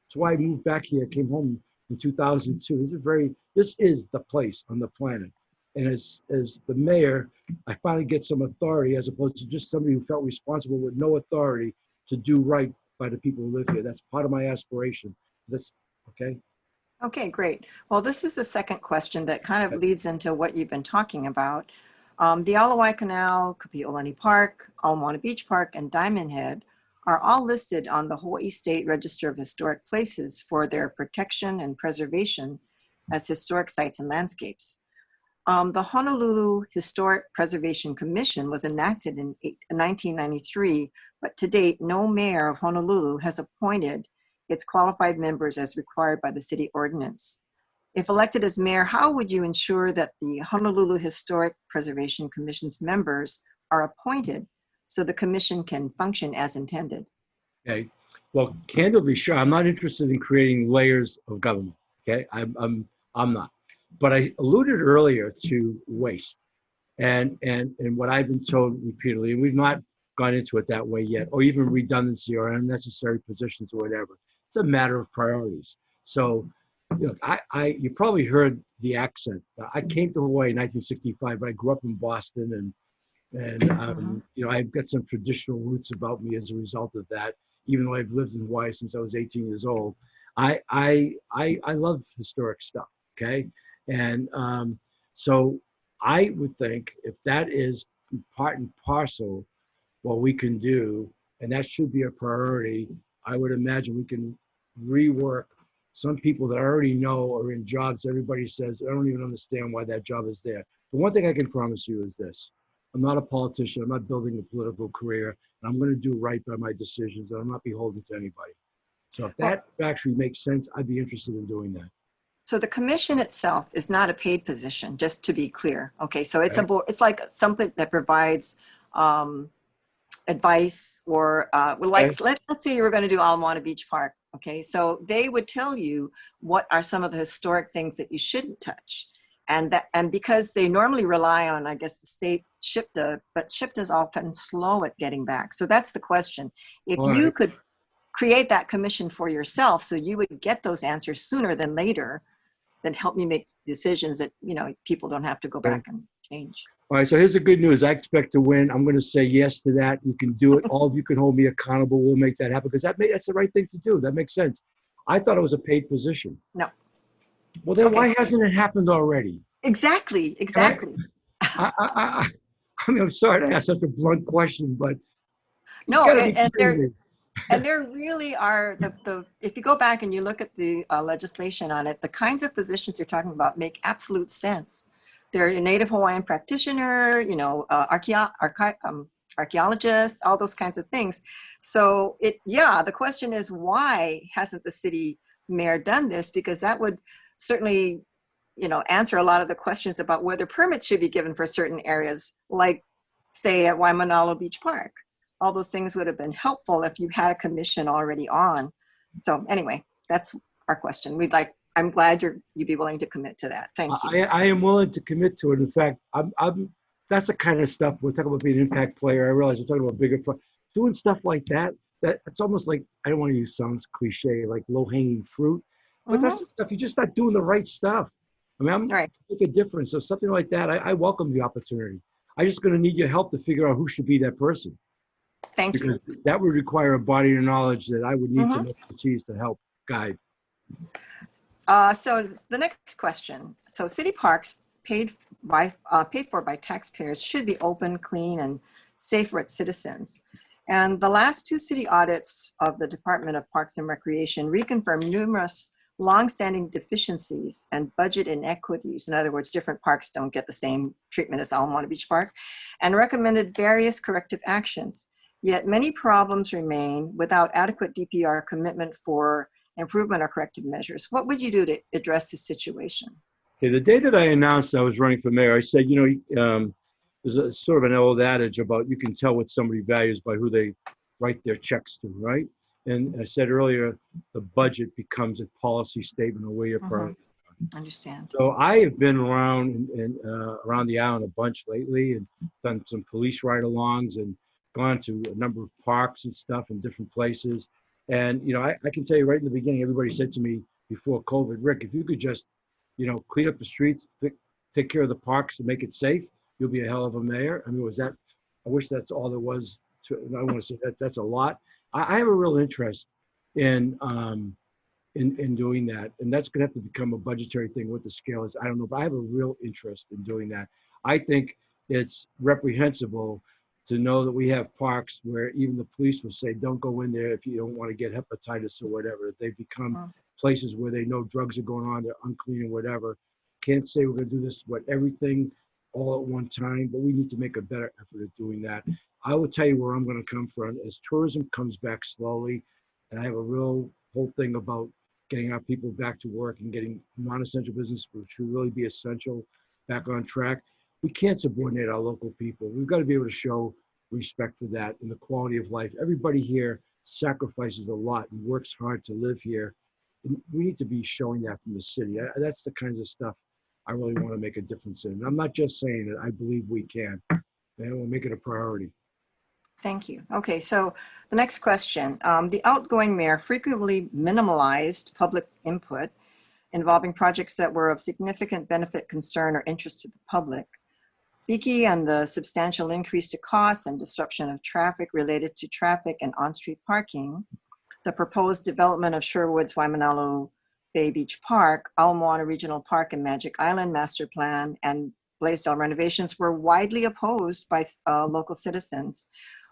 that's why I moved back here. Came home in 2002. This is the place on the planet. And as the mayor, I finally get some authority as opposed to just somebody who felt responsible with no authority to do right by the people who live here. That's part of my aspiration. That's okay. Okay, great. Well, this is the second question that kind of leads into what you've been talking about. The Alawai Canal, Kapi'olani Park, Ala Moana Beach Park, and Diamond Head are all listed on the Hawaii State Register of Historic Places for their protection and preservation as historic sites and landscapes. The Honolulu Historic Preservation Commission was enacted in 1993, but to date, no mayor of Honolulu has appointed its qualified members as required by the city ordinance. If elected as mayor, how would you ensure that the Honolulu Historic Preservation Commission's members are appointed so the commission can function as intended? Okay. Well, candidly, sure. I'm not interested in creating layers of government. Okay. I'm not. But I alluded earlier to waste and what I've been told repeatedly, and we've not gone into it that way yet, or even redundancy or unnecessary positions or whatever. It's a matter of priorities. So, you know, you probably heard the accent. I came to Hawaii in 1965, but I grew up in Boston, and you know, I've got some traditional roots about me as a result of that. Even though I've lived in Hawaii since I was 18 years old, I love historic stuff. Okay, and so I would think if that is part and parcel what we can do, and that should be a priority, I would imagine we can rework some people that I already know are in jobs. Everybody says, I don't even understand why that job is there. The one thing I can promise you is this. I'm not a politician. I'm not building a political career. And I'm going to do right by my decisions. And I'm not beholden to anybody. So if that actually makes sense, I'd be interested in doing that. So the commission itself is not a paid position, just to be clear. Okay, so it's Okay. a board, it's like something that provides advice or like let's say you were going to do Ala Moana Beach Park. Okay, so they would tell you what are some of the historic things that you shouldn't touch, and because they normally rely on, I guess, the state SHPTA, but SHPTA is often slow at getting back. So that's the question. If All you right. could create that commission for yourself, so you would get those answers sooner than later, then help me make decisions that, you know, people don't have to go back and change. All right, so here's the good news. I expect to win. I'm going to say yes to that. You can do it. All of you can hold me accountable. We'll make that happen because that's the right thing to do. That makes sense. I thought it was a paid position. No. Well, then Okay. why hasn't it happened already? Exactly. I mean, I'm sorry to ask such a blunt question, but No, gotta be and kidding me. there really are the if you go back and you look at the legislation on it, the kinds of positions you're talking about make absolute sense. They're a Native Hawaiian practitioner, you know, archaeologists, all those kinds of things. So the question is, why hasn't the city mayor done this? Because that would certainly, you know, answer a lot of the questions about whether permits should be given for certain areas, like say at Waimanalo Beach Park. All those things would have been helpful if you had a commission already on. So anyway, that's our question. I'm glad you'd be willing to commit to that. Thank you. I am willing to commit to it. In fact, that's the kind of stuff we're talking about being an impact player. I realize we're talking about bigger, doing stuff like that. That it's almost like, I don't want to use sounds cliche, like low hanging fruit, but that's the stuff you just start doing the right stuff. I mean, I'm Right. make a difference. So something like that, I welcome the opportunity. I'm just going to need your help to figure out who should be that person. Thank you. Because that would require a body of knowledge that I would need some expertise to help guide. So the next question. So city parks paid for by taxpayers should be open, clean, and safe for its citizens. And the last two city audits of the Department of Parks and Recreation reconfirmed numerous longstanding deficiencies and budget inequities. In other words, different parks don't get the same treatment as Ala Moana Beach Park, and recommended various corrective actions. Yet many problems remain without adequate DPR commitment for improvement or corrective measures. What would you do to address this situation? Okay, the day that I announced I was running for mayor, I said, you know, there's a sort of an old adage about you can tell what somebody values by who they write their checks to, right? And I said earlier, the budget becomes a policy statement of where your priorities are. Understand. So I have been around and around the island a bunch lately and done some police ride-alongs and gone to a number of parks and stuff in different places. And, you know, I can tell you right in the beginning, everybody said to me, before COVID. Rick, if you could just, clean up the streets, take care of the parks and make it safe, you'll be a hell of a mayor. I mean, I wish that's all there was to, I don't want to say that that's a lot. I have a real interest in, in doing that. And that's going to have to become a budgetary thing. What the scale is, I don't know, but I have a real interest in doing that. I think it's reprehensible to know that we have parks where even the police will say, don't go in there if you don't want to get hepatitis or whatever. They've become places where they know drugs are going on, they're unclean and whatever. Can't say we're going to do this, everything all at one time, but we need to make a better effort at doing that. I will tell you where I'm going to come from. As tourism comes back slowly, and I have a real whole thing about getting our people back to work and getting non-essential business, which should really be essential, back on track. We can't subordinate our local people. We've got to be able to show respect for that and the quality of life. Everybody here sacrifices a lot and works hard to live here. And we need to be showing that from the city. That's the kinds of stuff I really want to make a difference in. I'm not just saying it, I believe we can. And we'll make it a priority. Thank you. Okay, so the next question. The outgoing mayor frequently minimalized public input involving projects that were of significant benefit, concern, or interest to the public. Speaking on the substantial increase to costs and disruption of traffic related to traffic and on-street parking, the proposed development of Sherwood's Waimanalo Bay Beach Park, Moana Regional Park and Magic Island Master Plan, and Blaisdell renovations were widely opposed by local citizens.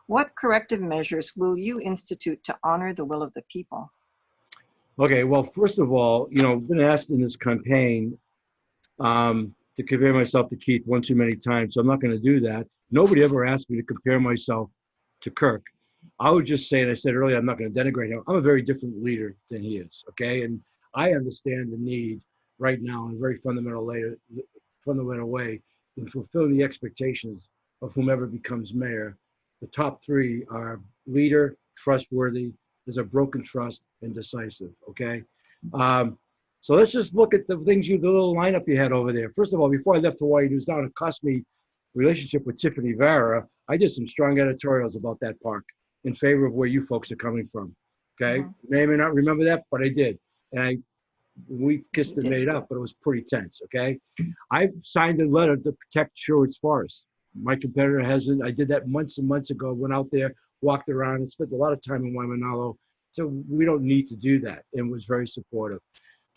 What corrective measures will you institute to honor the will of the people? Okay, well, first of all, I've been asked in this campaign to compare myself to Keith one too many times, so I'm not going to do that. Nobody ever asked me to compare myself to Kirk. I would just say, and I said earlier, I'm not going to denigrate him. I'm a very different leader than he is, okay? And I understand the need right now in a very fundamental way in fulfilling the expectations of whomever becomes mayor. The top three are leader, trustworthy, there's a broken trust, and decisive, okay? So let's just look at the little lineup you had over there. First of all, before I left Hawaii News Now, it cost me relationship with Tiffany Vara. I did some strong editorials about that park in favor of where you folks are coming from, okay? You may or may not remember that, but I did. And we kissed and made up, but it was pretty tense, okay? I signed a letter to protect Sherwood's Forest. My competitor hasn't. I did that months and months ago, went out there, walked around, and spent a lot of time in Waimanalo. So we don't need to do that, and was very supportive.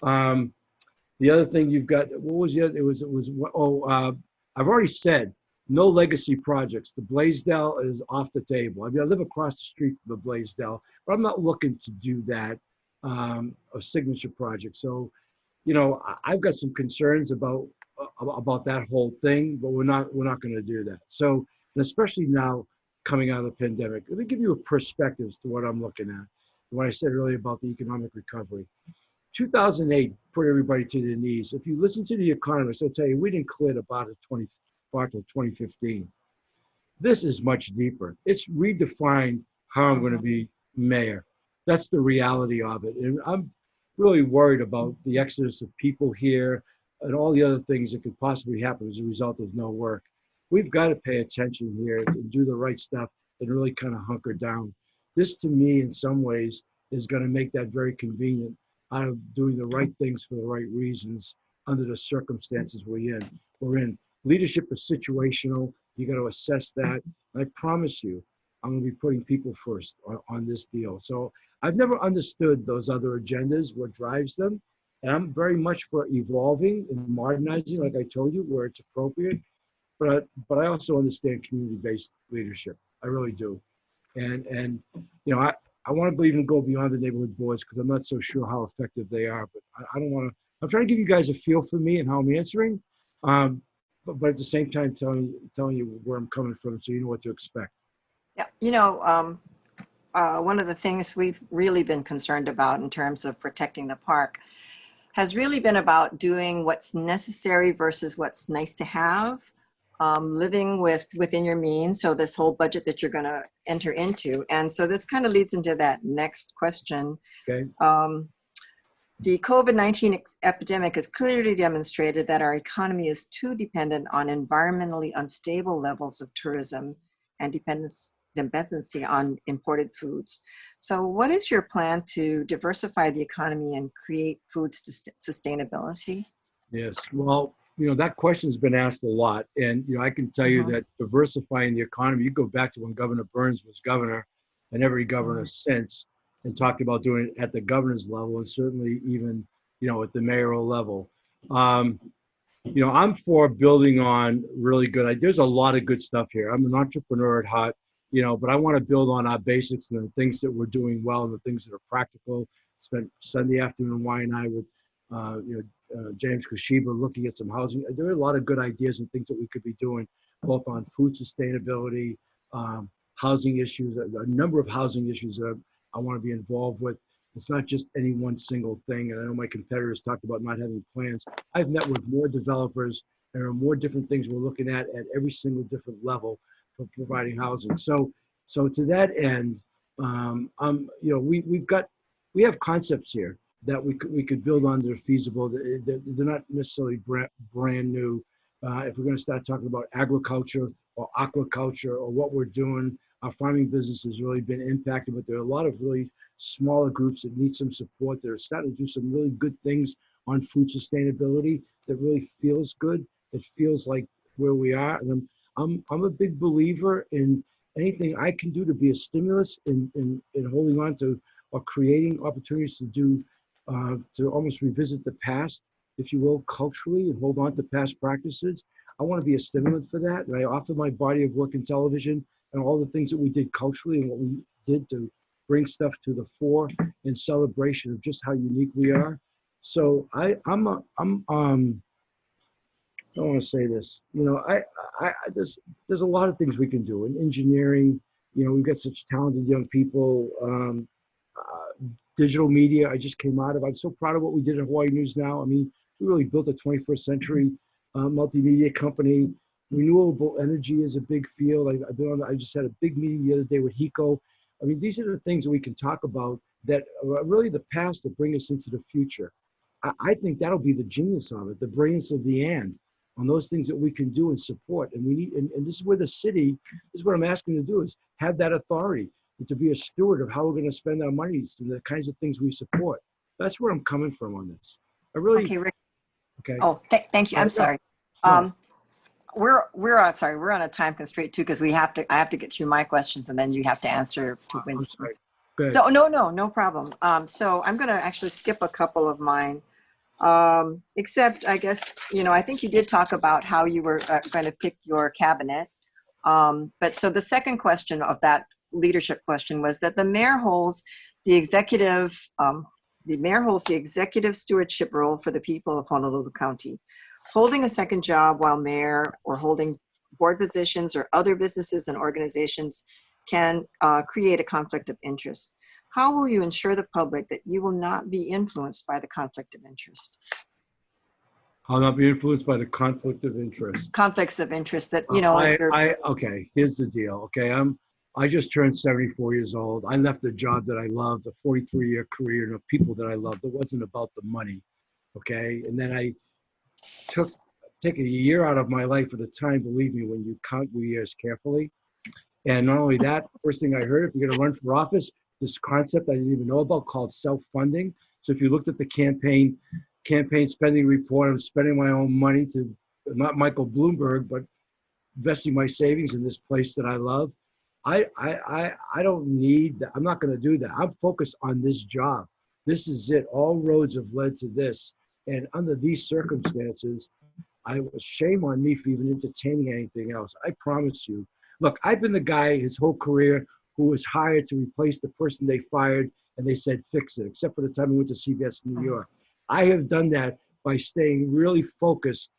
The other thing you've got, what was the other? I've already said, no legacy projects. The Blaisdell is off the table. I mean, I live across the street from the Blaisdell, but I'm not looking to do that, a signature project. So, I've got some concerns about that whole thing, but we're not going to do that. So, and especially now coming out of the pandemic, let me give you a perspective as to what I'm looking at. What I said earlier about the economic recovery. 2008 put everybody to their knees. If you listen to the economists, they'll tell you we didn't clear the bottom till 2015. This is much deeper. It's redefined how I'm going to be mayor. That's the reality of it. And I'm really worried about the exodus of people here and all the other things that could possibly happen as a result of no work. We've got to pay attention here and do the right stuff and really kind of hunker down. This, to me, in some ways, is going to make that very convenient out of doing the right things for the right reasons under the circumstances we're in. Leadership is situational. You got to assess that. And I promise you, I'm going to be putting people first on this deal. So I've never understood those other agendas, what drives them. And I'm very much for evolving and modernizing, like I told you, where it's appropriate. But I also understand community-based leadership. I really do. And I want to even go beyond the neighborhood boards because I'm not so sure how effective they are. But I don't want to. I'm trying to give you guys a feel for me and how I'm answering, but at the same time telling you where I'm coming from, so you know what to expect. Yeah, one of the things we've really been concerned about in terms of protecting the park has really been about doing what's necessary versus what's nice to have. Living within your means, so this whole budget that you're going to enter into. And so this kind of leads into that next question. Okay. The COVID-19 epidemic has clearly demonstrated that our economy is too dependent on environmentally unstable levels of tourism and dependence dependency on imported foods. So what is your plan to diversify the economy and create food sustainability? Yes. Well, that question's been asked a lot. And, I can tell you Mhm, that diversifying the economy, you go back to when Governor Burns was governor and every governor mhm. since, and talked about doing it at the governor's level and certainly even, at the mayoral level. Um, I'm for building on really good. There's a lot of good stuff here. I'm an entrepreneur at heart, but I want to build on our basics and the things that we're doing well and the things that are practical. Spent Sunday afternoon wine and I with, James Kushiba looking at some housing. There are a lot of good ideas and things that we could be doing, both on food sustainability, housing issues, a number of housing issues that I want to be involved with. It's not just any one single thing. And I know my competitors talked about not having plans. I've met with more developers. There are more different things we're looking at every single different level for providing housing. So to that end, we have concepts here that we could build on that are feasible. They're not necessarily brand new. If we're going to start talking about agriculture or aquaculture or what we're doing, our farming business has really been impacted, but there are a lot of really smaller groups that need some support. They're starting to do some really good things on food sustainability that really feels good. It feels like where we are. And I'm a big believer in anything I can do to be a stimulus in holding on to or creating opportunities to almost revisit the past, if you will, culturally and hold on to past practices. I want to be a stimulant for that. And I offer my body of work in television and all the things that we did culturally and what we did to bring stuff to the fore in celebration of just how unique we are. So I don't want to say this. There's a lot of things we can do in engineering. We've got such talented young people. Digital media, I just came out of. I'm so proud of what we did at Hawaii News Now. I mean, we really built a 21st century multimedia company. Renewable energy is a big field. I just had a big meeting the other day with HECO. I mean, these are the things that we can talk about that are really the past to bring us into the future. I think that'll be the genius of it, the brilliance of the and on those things that we can do and support. And we need, and this is where the city, this is what I'm asking to do, is have that authority and to be a steward of how we're going to spend our monies and the kinds of things we support. That's where I'm coming from on this. I really, Okay, Rick. okay. Oh, thank you. I'm sorry. No, We're on a time constraint too, because I have to get through my questions and then you have to answer to I'm Winston. sorry. Go ahead. So no problem. So I'm going to actually skip a couple of mine. Except I guess, I think you did talk about how you were going to pick your cabinet. But so the second question of that leadership question was that the mayor holds the executive stewardship role for the people of Honolulu County. Holding a second job while mayor or holding board positions or other businesses and organizations can create a conflict of interest. How will you ensure the public that you will not be influenced by the conflict of interest? I'll not be influenced by the conflict of interest. Conflicts of interest that, if you're, Okay, here's the deal. Okay, I just turned 74 years old. I left a job that I loved, a 43-year career, and of people that I loved. It wasn't about the money. Okay, and then I taking a year out of my life at a time, believe me, when you count your years carefully. And not only that, first thing I heard, if you're going to run for office, this concept I didn't even know about called self-funding. So if you looked at the campaign spending report, I'm spending my own money to, not Michael Bloomberg, but investing my savings in this place that I love. I don't need that. I'm not going to do that. I'm focused on this job. This is it. All roads have led to this. And under these circumstances, shame on me for even entertaining anything else. I promise you. Look, I've been the guy his whole career who was hired to replace the person they fired, and they said, fix it, except for the time I went to CBS New York. I have done that by staying really focused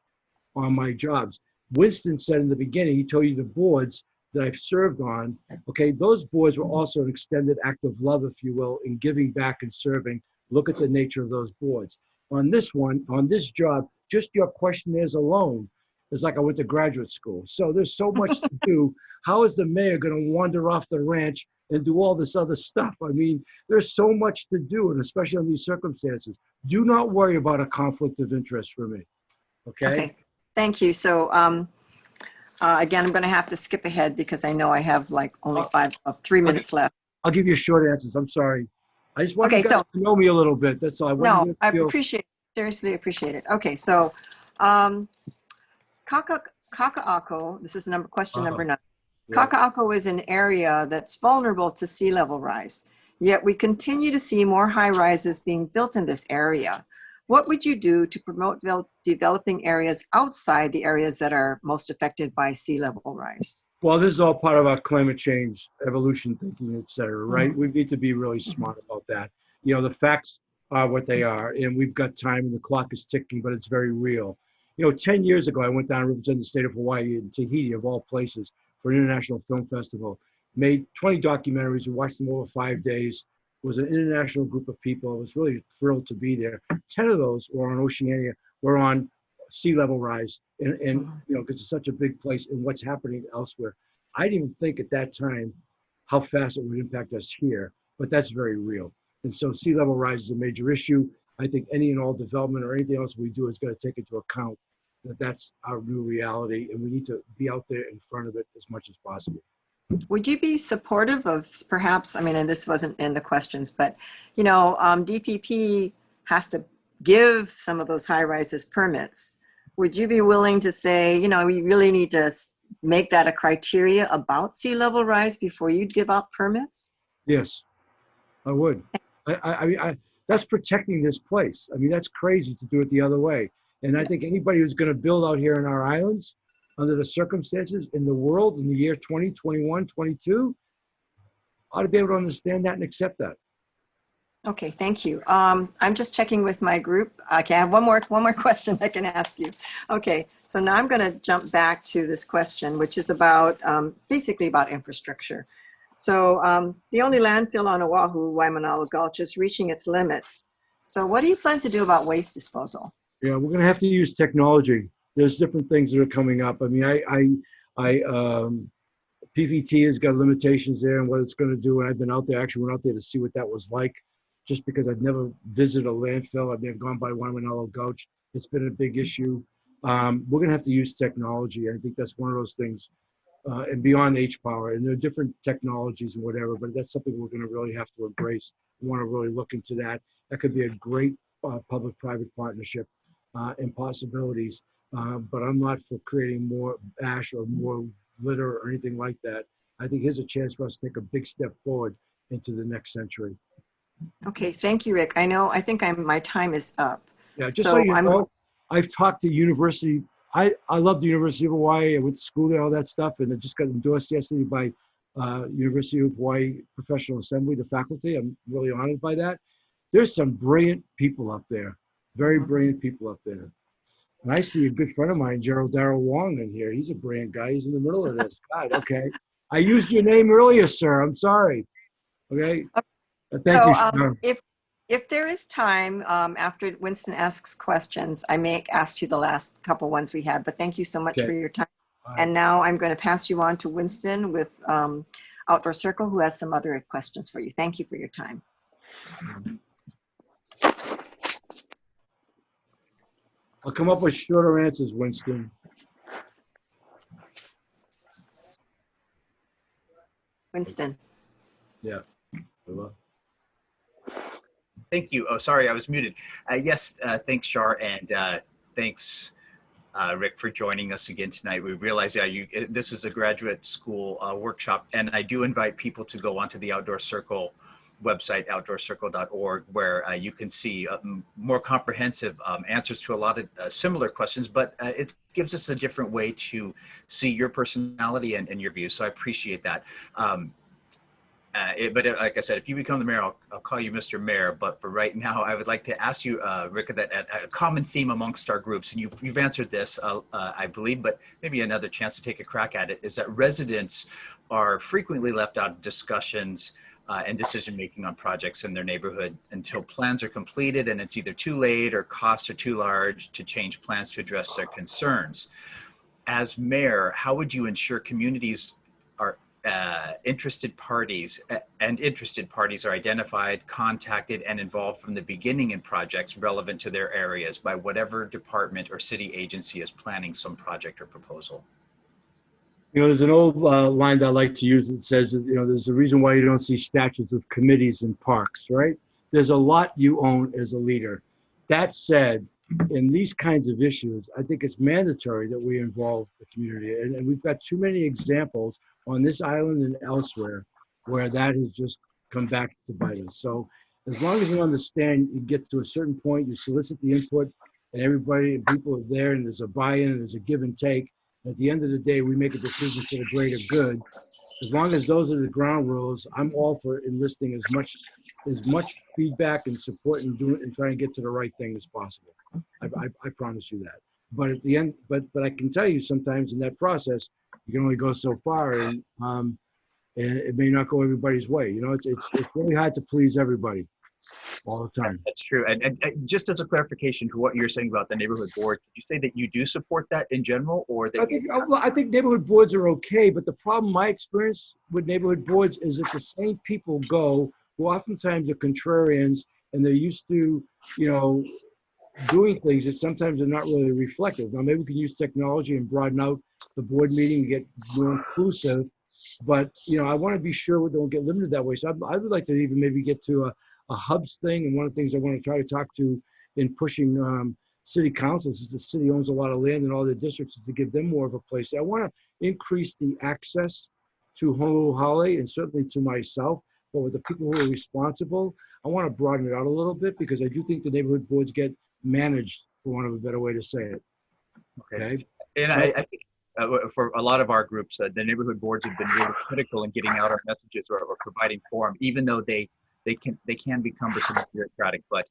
on my jobs. Winston said in the beginning, he told you the boards that I've served on, okay, those boards were also an extended act of love, if you will, in giving back and serving. Look at the nature of those boards. On this one, on this job, just your questionnaires alone is like I went to graduate school. So there's so much to do. How is the mayor going to wander off the ranch and do all this other stuff? I mean, there's so much to do, and especially on these circumstances. Do not worry about a conflict of interest for me. Okay? okay, thank you. So Again, I'm going to have to skip ahead because I know I have like only Oh. 3 minutes left. I'll give you short answers. I'm sorry. I just want you Okay, guys so to know me a little bit. That's all. I want you no, to I feel. appreciate it. Seriously appreciate it. Okay, so um, Kaka'ako, this is question number 9. Yeah. Kaka'ako is an area that's vulnerable to sea level rise, yet we continue to see more high rises being built in this area. What would you do to promote developing areas outside the areas that are most affected by sea level rise? Well, this is all part of our climate change, evolution thinking, et cetera, right? Mhm. We need to be really smart about that. The facts are what they are, and we've got time, and the clock is ticking, but it's very real. 10 years ago, I went down and represented the state of Hawaii in Tahiti, of all places, for an international film festival. Made 20 documentaries and watched them over 5 days. It was an international group of people. I was really thrilled to be there. 10 of those were on Oceania, were on sea level rise, and because it's such a big place and what's happening elsewhere. I didn't even think at that time how fast it would impact us here, but that's very real. And so sea level rise is a major issue. I think any and all development or anything else we do is going to take into account that that's our new reality, and we need to be out there in front of it as much as possible. Would you be supportive of perhaps, I mean, and this wasn't in the questions, but, DPP has to give some of those high rises permits. Would you be willing to say, we really need to make that a criteria about sea level rise before you'd give out permits? Yes, I would. That's protecting this place. I mean, that's crazy to do it the other way. And I think anybody who's going to build out here in our islands, under the circumstances in the world in the year 2021, 22, ought to be able to understand that and accept that. Okay, thank you. I'm just checking with my group. Okay, I have one more question I can ask you. Okay, so now I'm going to jump back to this question, which is about basically about infrastructure. So the only landfill on Oahu, Waimanalo Gulch, is reaching its limits. So what do you plan to do about waste disposal? Yeah, we're going to have to use technology. There's different things that are coming up. I mean, PVT has got limitations there and what it's going to do. And I've been out there, actually went out there to see what that was like, just because I've never visited a landfill. I've gone by Waimanalo Gulch. It's been a big issue. We're going to have to use technology. I think that's one of those things. And beyond H-Power, and there are different technologies and whatever, but that's something we're going to really have to embrace. We want to really look into that. That could be a great public-private partnership and possibilities, but I'm not for creating more ash or more litter or anything like that. I think here's a chance for us to take a big step forward into the next century. Okay, thank you, Rick. I think my time is up. Yeah, just so you know, I've talked to university. I love the University of Hawaii. I went to school there, all that stuff, and it just got endorsed yesterday by University of Hawaii Professional Assembly, the faculty. I'm really honored by that. There's some brilliant people up there, very brilliant people up there. And I see a good friend of mine, Gerald Darrell Wong, in here. He's a brilliant guy. He's in the middle of this. God, okay. I used your name earlier, sir. I'm sorry. Okay. Thank you, Sharon. If there is time after Winston asks questions, I may ask you the last couple ones we had, but thank you so much for your time. Right. And now I'm going to pass you on to Winston with Outdoor Circle, who has some other questions for you. Thank you for your time. I'll come up with shorter answers, Winston. Winston. Yeah. Hello. Thank you. Oh, sorry, I was muted. Yes, thanks, Shar, and thanks, Rick, for joining us again tonight. We realize, this is a graduate school workshop, and I do invite people to go onto the Outdoor Circle website, outdoorcircle.org, where you can see more comprehensive answers to a lot of similar questions, but it gives us a different way to see your personality and your views, so I appreciate that. Like I said, if you become the mayor, I'll call you Mr. Mayor. But for right now, I would like to ask you, Rick, that a common theme amongst our groups, and you've answered this, I believe, but maybe another chance to take a crack at it, is that residents are frequently left out of discussions and decision-making on projects in their neighborhood until plans are completed and it's either too late or costs are too large to change plans to address their concerns. As mayor, how would you ensure communities are interested parties are identified, contacted, and involved from the beginning in projects relevant to their areas by whatever department or city agency is planning some project or proposal? You know, there's an old line that I like to use that says, that, you know, there's a reason why you don't see statues of committees in parks, right? There's a lot you own as a leader. That said, in these kinds of issues, I think it's mandatory that we involve the community. And we've got too many examples on this island and elsewhere where that has just come back to bite us. So as long as you understand, you get to a certain point, you solicit the input, and everybody, people are there, and there's a buy-in, and there's a give and take. At the end of the day, we make a decision for the greater good. As long as those are the ground rules, I'm all for enlisting as much feedback and support and doing and trying to get to the right thing as possible. I promise you that. But at the end, but I can tell you sometimes in that process, you can only go so far, and it may not go everybody's way. You know, it's really hard to please everybody all the time. That's true. And just as a clarification to what you're saying about the neighborhood board, did you say that you do support that in general, or that I think neighborhood boards are okay, but the problem, my experience with neighborhood boards is that the same people go who oftentimes are contrarians, and they're used to, you know, doing things that sometimes are not really reflective. Now, maybe we can use technology and broaden out the board meeting and get more inclusive, but, you know, I want to be sure we don't get limited that way. So I would like to even maybe get to a hubs thing. And one of the things I want to try to talk to in pushing city councils is the city owns a lot of land in all the districts, is to give them more of a place. I want to increase the access to Honolulu Holiday and certainly to myself, but with the people who are responsible, I want to broaden it out a little bit because I do think the neighborhood boards get managed, for want of a better way to say it. Okay. And I think for a lot of our groups, the neighborhood boards have been really critical in getting out our messages or providing forum, even though they can be cumbersome and bureaucratic. But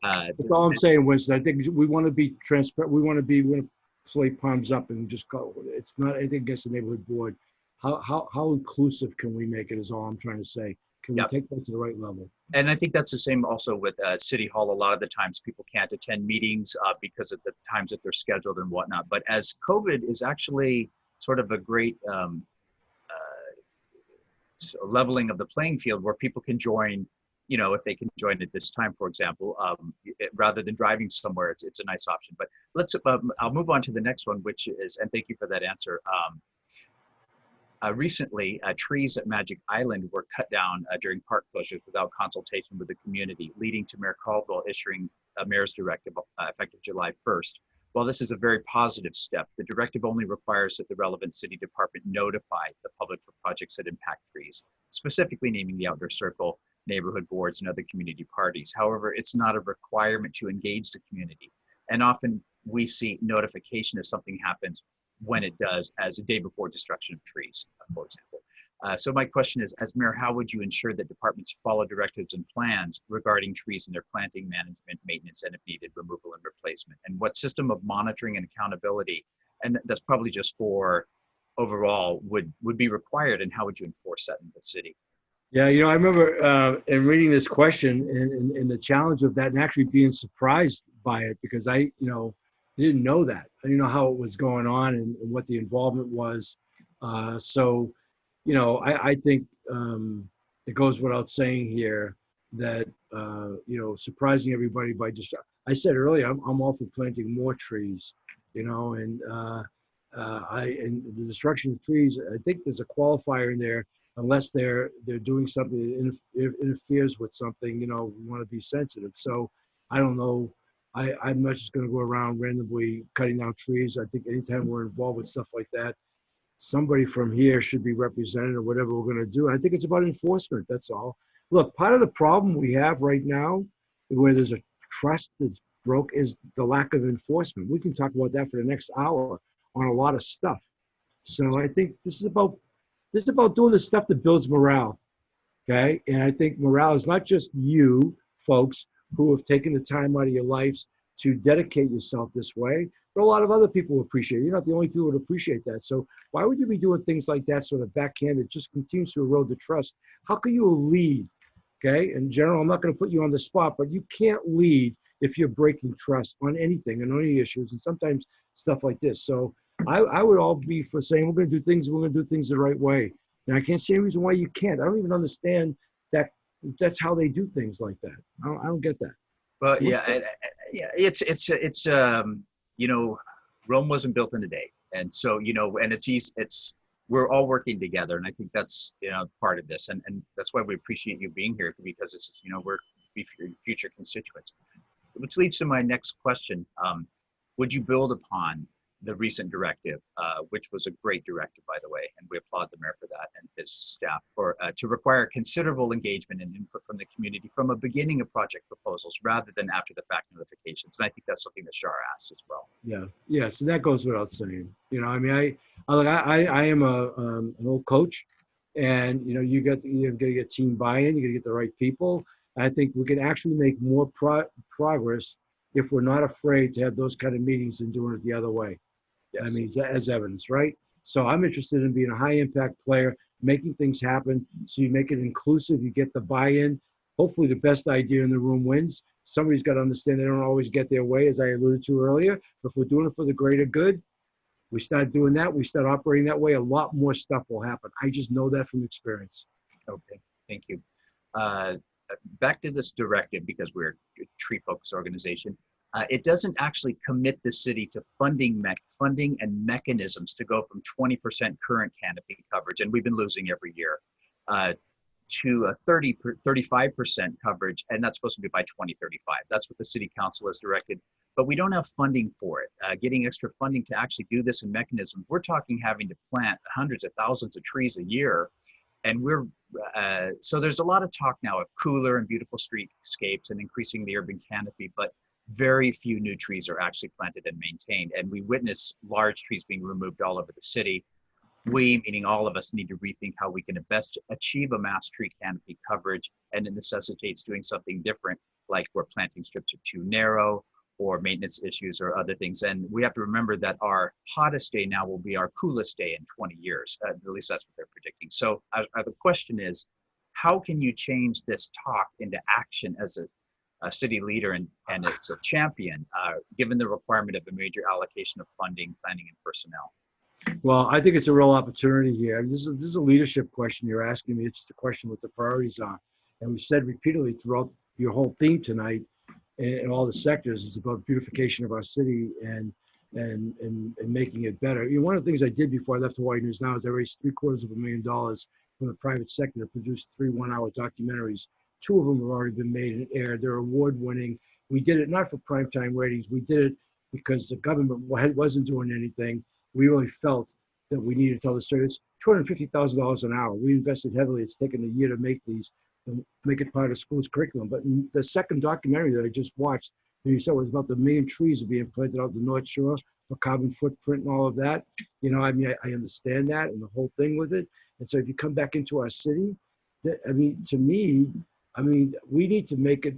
That's all I'm saying, Winston. I think we want to be transparent. We want to play palms up and just go. It's not anything against the neighborhood board. How inclusive can we make it is all I'm trying to say. Can we take that to the right level? And I think that's the same also with City Hall. A lot of the times people can't attend meetings because of the times that they're scheduled and whatnot. But as COVID is actually sort of a great leveling of the playing field where people can join, you know, if they can join at this time, for example, rather than driving somewhere, it's a nice option. But let's, I'll move on to the next one, which is, and thank you for that answer. Recently, trees at Magic Island were cut down during park closures without consultation with the community, leading to Mayor Caldwell issuing a mayor's directive effective July 1st. While this is a very positive step, the directive only requires that the relevant city department notify the public for projects that impact trees, specifically naming the Outdoor Circle, neighborhood boards, and other community parties. However, it's not a requirement to engage the community. And often we see notification if something happens when it does, as a day before destruction of trees, for example. So my question is, as mayor, how would you ensure that departments follow directives and plans regarding trees and their planting, management, maintenance, and if needed, removal and replacement? And what system of monitoring and accountability, and that's probably just for overall, would be required, and how would you enforce that in the city? Yeah, you know, I remember in reading this question and the challenge of that and actually being surprised by it because I didn't know that. I didn't know how it was going on and what the involvement was. So, you know, I think it goes without saying here that, you know, surprising everybody by just, I said earlier, I'm all for planting more trees, you know, and and the destruction of trees, I think there's a qualifier in there, unless they're doing something that interferes with something, you know, we want to be sensitive. So I don't know. I'm not just going to go around randomly cutting down trees. I think anytime we're involved with stuff like that, somebody from here should be represented or whatever we're going to do. I think it's about enforcement. That's all. Look, part of the problem we have right now, where there's a trust that's broke, is the lack of enforcement. We can talk about that for the next hour on a lot of stuff. So I think this is about doing the stuff that builds morale. Okay, and I think morale is not just you folks who have taken the time out of your lives to dedicate yourself this way, but a lot of other people appreciate it. You're not the only people that appreciate that. So why would you be doing things like that sort of backhand? It just continues to erode the trust. How can you lead? Okay, in general, I'm not going to put you on the spot, but you can't lead if you're breaking trust on anything and on any issues, and sometimes stuff like this. So I would all be for saying we're going to do things the right way. And I can't see any reason why you can't. I don't even understand that that's how they do things like that. I don't get that. Well, yeah, it's you know, Rome wasn't built in a day. And so, and it's easy, we're all working together. And I think that's, part of this. And that's why we appreciate you being here, because this is, we're future constituents. Which leads to my next question. Would you build upon the recent directive, which was a great directive, by the way, and we applaud the mayor for that and his staff for to require considerable engagement and input from the community from a beginning of project proposals rather than after the fact notifications. And I think that's something that Shar asked as well. Yeah. So that goes without saying. I am an old coach, and you got to get team buy-in. You got to get the right people. I think we can actually make more progress if we're not afraid to have those kind of meetings and doing it the other way. Yes. I mean, as evidence, right? So I'm interested in being a high impact player, making things happen. So you make it inclusive, you get the buy-in. Hopefully the best idea in the room wins. Somebody's got to understand they don't always get their way, as I alluded to earlier. But if we're doing it for the greater good, we start doing that, we start operating that way, a lot more stuff will happen. I just know that from experience. Okay, thank you. Back to this directive, because we're a tree-focused organization. It doesn't actually commit the city to funding and mechanisms to go from 20% current canopy coverage, and we've been losing every year, to a 35% coverage, and that's supposed to be by 2035. That's what the city council has directed, but we don't have funding for it. Getting extra funding to actually do this in mechanisms, we're talking having to plant hundreds of thousands of trees a year. And so there's a lot of talk now of cooler and beautiful streetscapes and increasing the urban canopy, but very few new trees are actually planted and maintained. And we witness large trees being removed all over the city. We, meaning all of us, need to rethink how we can best achieve a mass tree canopy coverage, and it necessitates doing something different, like where planting strips are too narrow, or maintenance issues or other things. And we have to remember that our hottest day now will be our coolest day in 20 years. At least that's what they're predicting. So the question is, how can you change this talk into action as a city leader and as a champion, given the requirement of a major allocation of funding, planning, and personnel? Well, I think it's a real opportunity here. This is a leadership question you're asking me. It's just a question what the priorities are. And we've said repeatedly throughout your whole theme tonight, in all the sectors, is about beautification of our city and making it better. One of the things I did before I left Hawaii News Now is I raised $750,000 from the private sector to produce 3 one-hour documentaries. 2 of them have already been made and aired. They're award-winning. We did it not for primetime ratings. We did it because the government wasn't doing anything. We really felt that we needed to tell the story. It's $250,000 an hour. We invested heavily. It's taken a year to make these, and make it part of school's curriculum. But the second documentary that I just watched, you said, was about the million trees being planted out the North Shore for carbon footprint and all of that. I understand that and the whole thing with it. And so if you come back into our city, to me, we need to make it,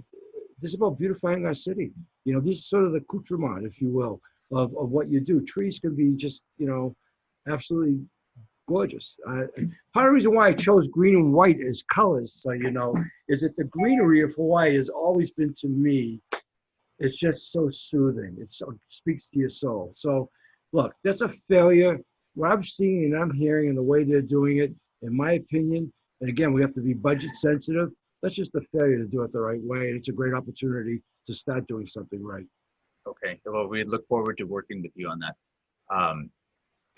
this is about beautifying our city. This is sort of the accoutrement, if you will, of what you do. Trees can be just, absolutely gorgeous. Part of the reason why I chose green and white as colors, so is that the greenery of Hawaii has always been, to me, it's just so soothing. It speaks to your soul. So, look, that's a failure. What I'm seeing and I'm hearing and the way they're doing it, in my opinion, and again, we have to be budget sensitive. That's just a failure to do it the right way, and it's a great opportunity to start doing something right. Okay, well, we look forward to working with you on that.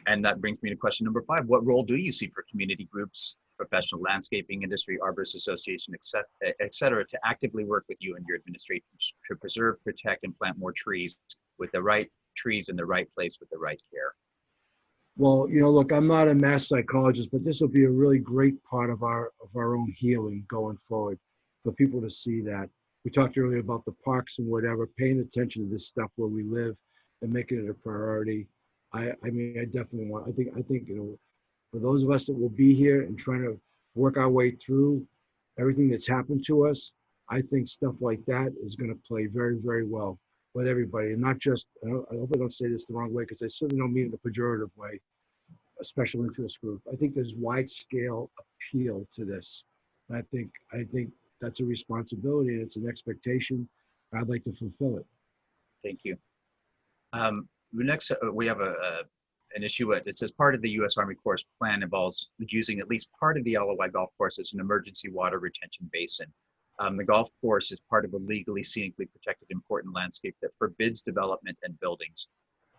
And that brings me to question number 5. What role do you see for community groups, professional landscaping industry, arborist association, et cetera, to actively work with you and your administration to preserve, protect, and plant more trees with the right trees in the right place with the right care? Well, look, I'm not a mass psychologist, but this will be a really great part of our own healing going forward, for people to see that. We talked earlier about the parks and whatever, paying attention to this stuff where we live and making it a priority. I definitely want, I think, for those of us that will be here and trying to work our way through everything that's happened to us, I think stuff like that is going to play very, very well with everybody. And not just, I hope I don't say this the wrong way, because I certainly don't mean it in a pejorative way, a special interest group. I think there's wide scale appeal to this. And I think that's a responsibility and it's an expectation. I'd like to fulfill it. Thank you. Next, we have an issue. It says part of the U.S. Army Corps plan involves using at least part of the LOI golf course as an emergency water retention basin. The golf course is part of a legally, scenically protected important landscape that forbids development and buildings.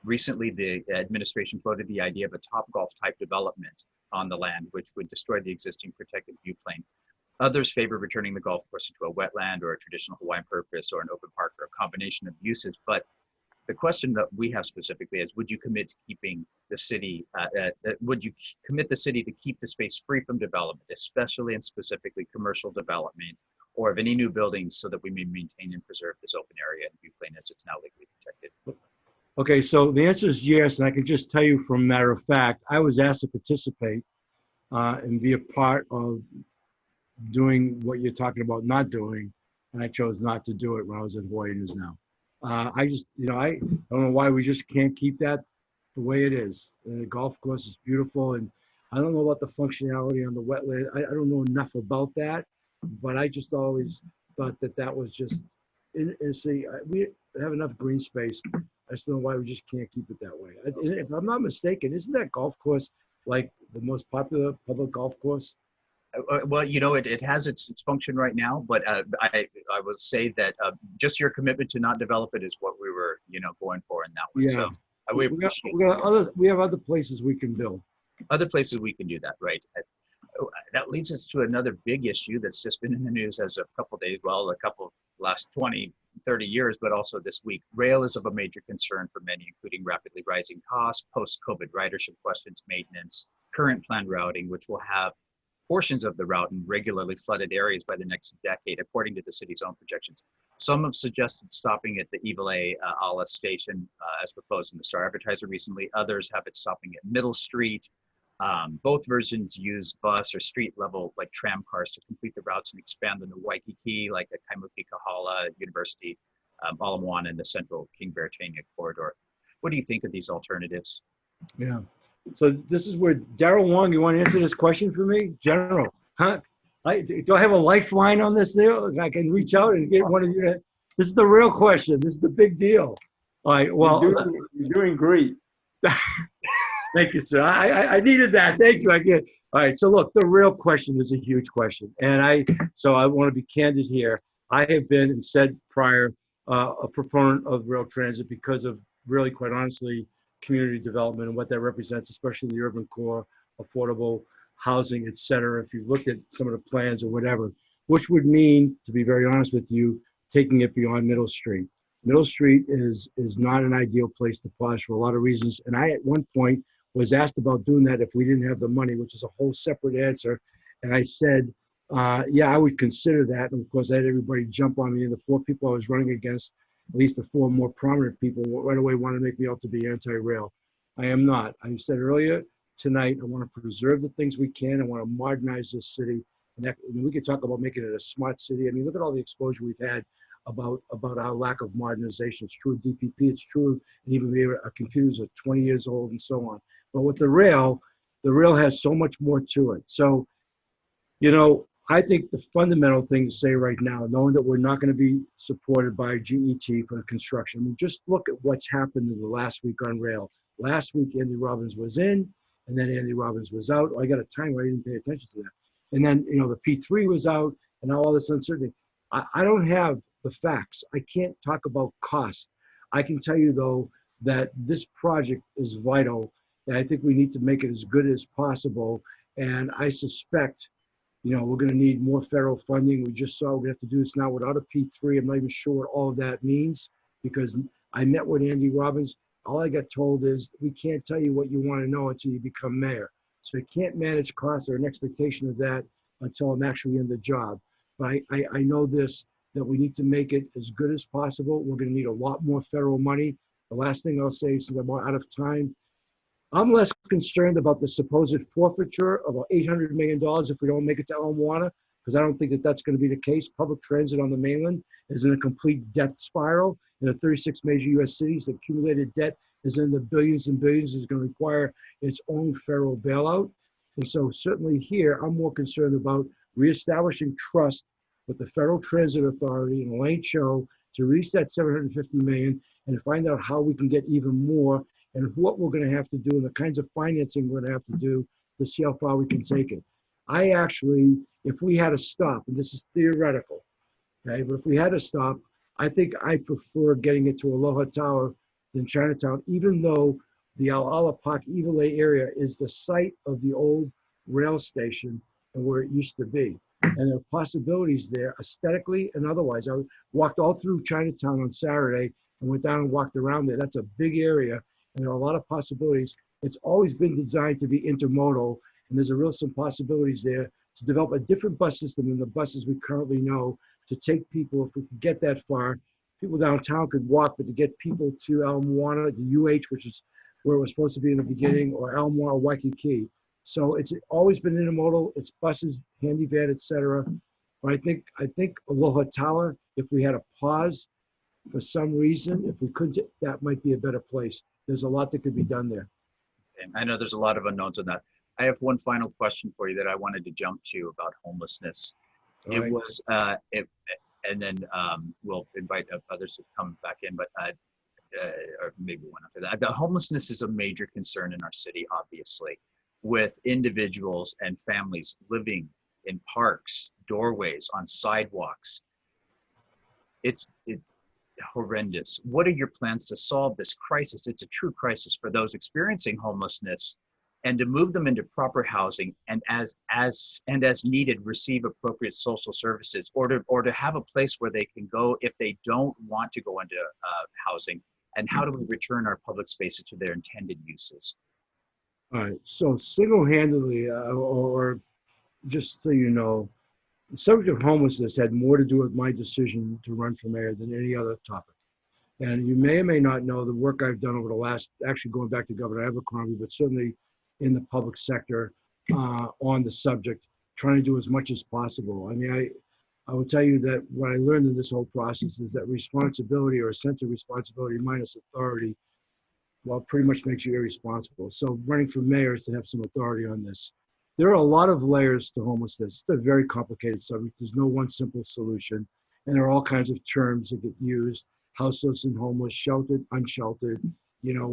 recently the administration floated the idea of a Topgolf type development on the land, which would destroy the existing protected view plane. Others favor returning the golf course into a wetland or a traditional Hawaiian purpose or an open park or a combination of uses. But the question that we have specifically is, would you commit to keeping the city, would you commit the city to keep the space free from development, especially and specifically commercial development, or of any new buildings, so that we may maintain and preserve this open area and view plane as it's now legally protected? Okay, so the answer is yes, and I can just tell you from matter of fact, I was asked to participate and be a part of doing what you're talking about not doing, and I chose not to do it when I was at Hawaii News Now. I just, I don't know why we just can't keep that the way it is. The golf course is beautiful, and I don't know about the functionality on the wetland. I don't know enough about that, but I just always thought that that was just, see, we have enough green space. I just don't know why we just can't keep it that way. If I'm not mistaken, isn't that golf course like the most popular public golf course? Well, it has its function right now, but I will say that just your commitment to not develop it is what we were, going for in that one. Yeah. So we appreciate we have other places we can build. other places we can do that, right? That leads us to another big issue that's just been in the news as of a couple of days, last 20, 30 years, but also this week. Rail is of a major concern for many, including rapidly rising costs, post-COVID ridership questions, maintenance, current planned routing, which will have portions of the route in regularly flooded areas by the next decade, according to the city's own projections. Some have suggested stopping at the Iwilei Ala station, as proposed in the Star Advertiser recently. Others have it stopping at Middle Street. Both versions use bus or street level, like tram cars, to complete the routes and expand them to Waikiki, like at Kaimuki Kahala University, Ala Moana, and the Central King Bear Tania corridor. What do you think of these alternatives? Yeah. So this is where Daryl Wong, you want to answer this question for me? General, huh? Do I have a lifeline on this deal? I can reach out and get one of you. This is the real question. This is the big deal. All right. Well, you're doing great. Thank you, sir. I needed that. Thank you. I get. All right. So look, the real question is a huge question, and I want to be candid here. I have been and said prior a proponent of rail transit because of really, quite honestly, community development and what that represents, especially in the urban core, affordable housing, et cetera. If you've looked at some of the plans or whatever, which would mean, to be very honest with you, taking it beyond Middle Street. Middle Street is not an ideal place to pause for a lot of reasons. And I, at one point, was asked about doing that if we didn't have the money, which is a whole separate answer. And I said, yeah, I would consider that. And of course, I had everybody jump on me. And the four people I was running against, at least the four more prominent people, right away wanted to make me out to be anti-rail. I am not. I said earlier tonight, I want to preserve the things we can. I want to modernize this city. And we could talk about making it a smart city. I mean, look at all the exposure we've had about our lack of modernization. It's true of DPP. It's true, and even our computers are 20 years old and so on. But with the rail has so much more to it. So, I think the fundamental thing to say right now, knowing that we're not going to be supported by GET for the construction, I mean, just look at what's happened in the last week on rail. Last week, Andy Robbins was in, and then Andy Robbins was out. I got a timer. I didn't pay attention to that. And then, the P3 was out, and now all this uncertainty. I don't have the facts. I can't talk about cost. I can tell you, though, that this project is vital, and I think we need to make it as good as possible. And I suspect, we're going to need more federal funding. We just saw we have to do this now without a P3. I'm not even sure what all of that means, because I met with Andy Robbins. All I got told is, we can't tell you what you want to know until you become mayor. So I can't manage costs or an expectation of that until I'm actually in the job. But I know this, that we need to make it as good as possible. We're going to need a lot more federal money. The last thing I'll say, since I'm out of time, I'm less concerned about the supposed forfeiture of $800 million if we don't make it to Ala Moana, because I don't think that that's going to be the case. Public transit on the mainland is in a complete death spiral. In the 36 major U.S. cities, the accumulated debt is in the billions and billions. Is going to require its own federal bailout. And so certainly here, I'm more concerned about reestablishing trust with the Federal Transit Authority and Elaine Cho to release that $750 million and find out how we can get even more, and what we're going to have to do and the kinds of financing we're going to have to do to see how far we can take it. I actually, if we had to stop, and this is theoretical, okay, but if we had to stop, I think I prefer getting it to Aloha Tower than Chinatown, even though the Ala Park Evile area is the site of the old rail station and where it used to be. And there are possibilities there aesthetically and otherwise. I walked all through Chinatown on Saturday and went down and walked around there. That's a big area, and there are a lot of possibilities. It's always been designed to be intermodal, and there's some possibilities there to develop a different bus system than the buses we currently know to take people, if we could get that far. People downtown could walk, but to get people to Moana, the UH, which is where it was supposed to be in the beginning, or Moana, Waikiki. So it's always been intermodal. It's buses, handy van, etc. But I think Aloha Tower, if we had a pause for some reason, if we could, that might be a better place. There's a lot that could be done there. And I know there's a lot of unknowns on that. I have one final question for you that I wanted to jump to about homelessness. All It right. was, and then we'll invite others to come back in, but or maybe one after that. The homelessness is a major concern in our city, obviously, with individuals and families living in parks, doorways, on sidewalks. It's horrendous. What are your plans to solve this crisis? It's a true crisis for those experiencing homelessness, and to move them into proper housing and as needed receive appropriate social services, or to have a place where they can go if they don't want to go into housing. And how do we return our public spaces to their intended uses? All right. So single-handedly, or just so you know, the subject of homelessness had more to do with my decision to run for mayor than any other topic. And you may or may not know the work I've done over the last, actually going back to Governor Abercrombie, but certainly in the public sector on the subject, trying to do as much as possible. I mean, I will tell you that what I learned in this whole process is that responsibility, or a sense of responsibility minus authority, well, pretty much makes you irresponsible. So running for mayor is to have some authority on this. There are a lot of layers to homelessness. It's a very complicated subject. There's no one simple solution. And there are all kinds of terms that get used: houseless and homeless, sheltered, unsheltered. You know,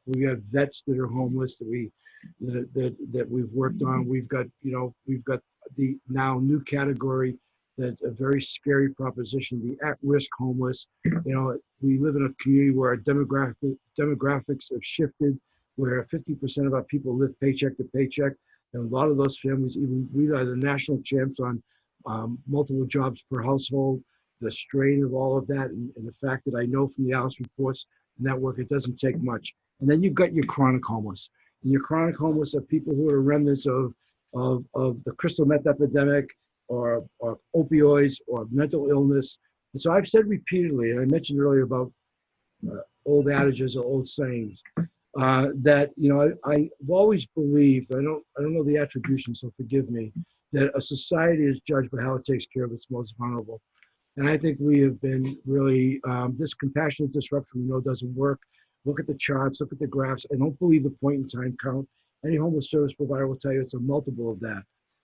we have vets that are homeless that we've worked on. We've got the now new category that's a very scary proposition, the at-risk homeless. You know, we live in a community where our demographics have shifted, where 50% of our people live paycheck to paycheck. And a lot of those families, even we are the national champs on multiple jobs per household. The strain of all of that, and the fact that I know from the Alice reports network, it doesn't take much. And then you've got your chronic homeless. And your chronic homeless are people who are remnants of the crystal meth epidemic, or opioids, or mental illness. And so I've said repeatedly, and I mentioned earlier about old adages or old sayings, that, you know, I've always believed, I don't know the attribution, so forgive me, that a society is judged by how it takes care of its most vulnerable. And I think we have been really, this compassionate disruption we know doesn't work. Look at the charts, look at the graphs. I don't believe the point in time count. Any homeless service provider will tell you it's a multiple of that.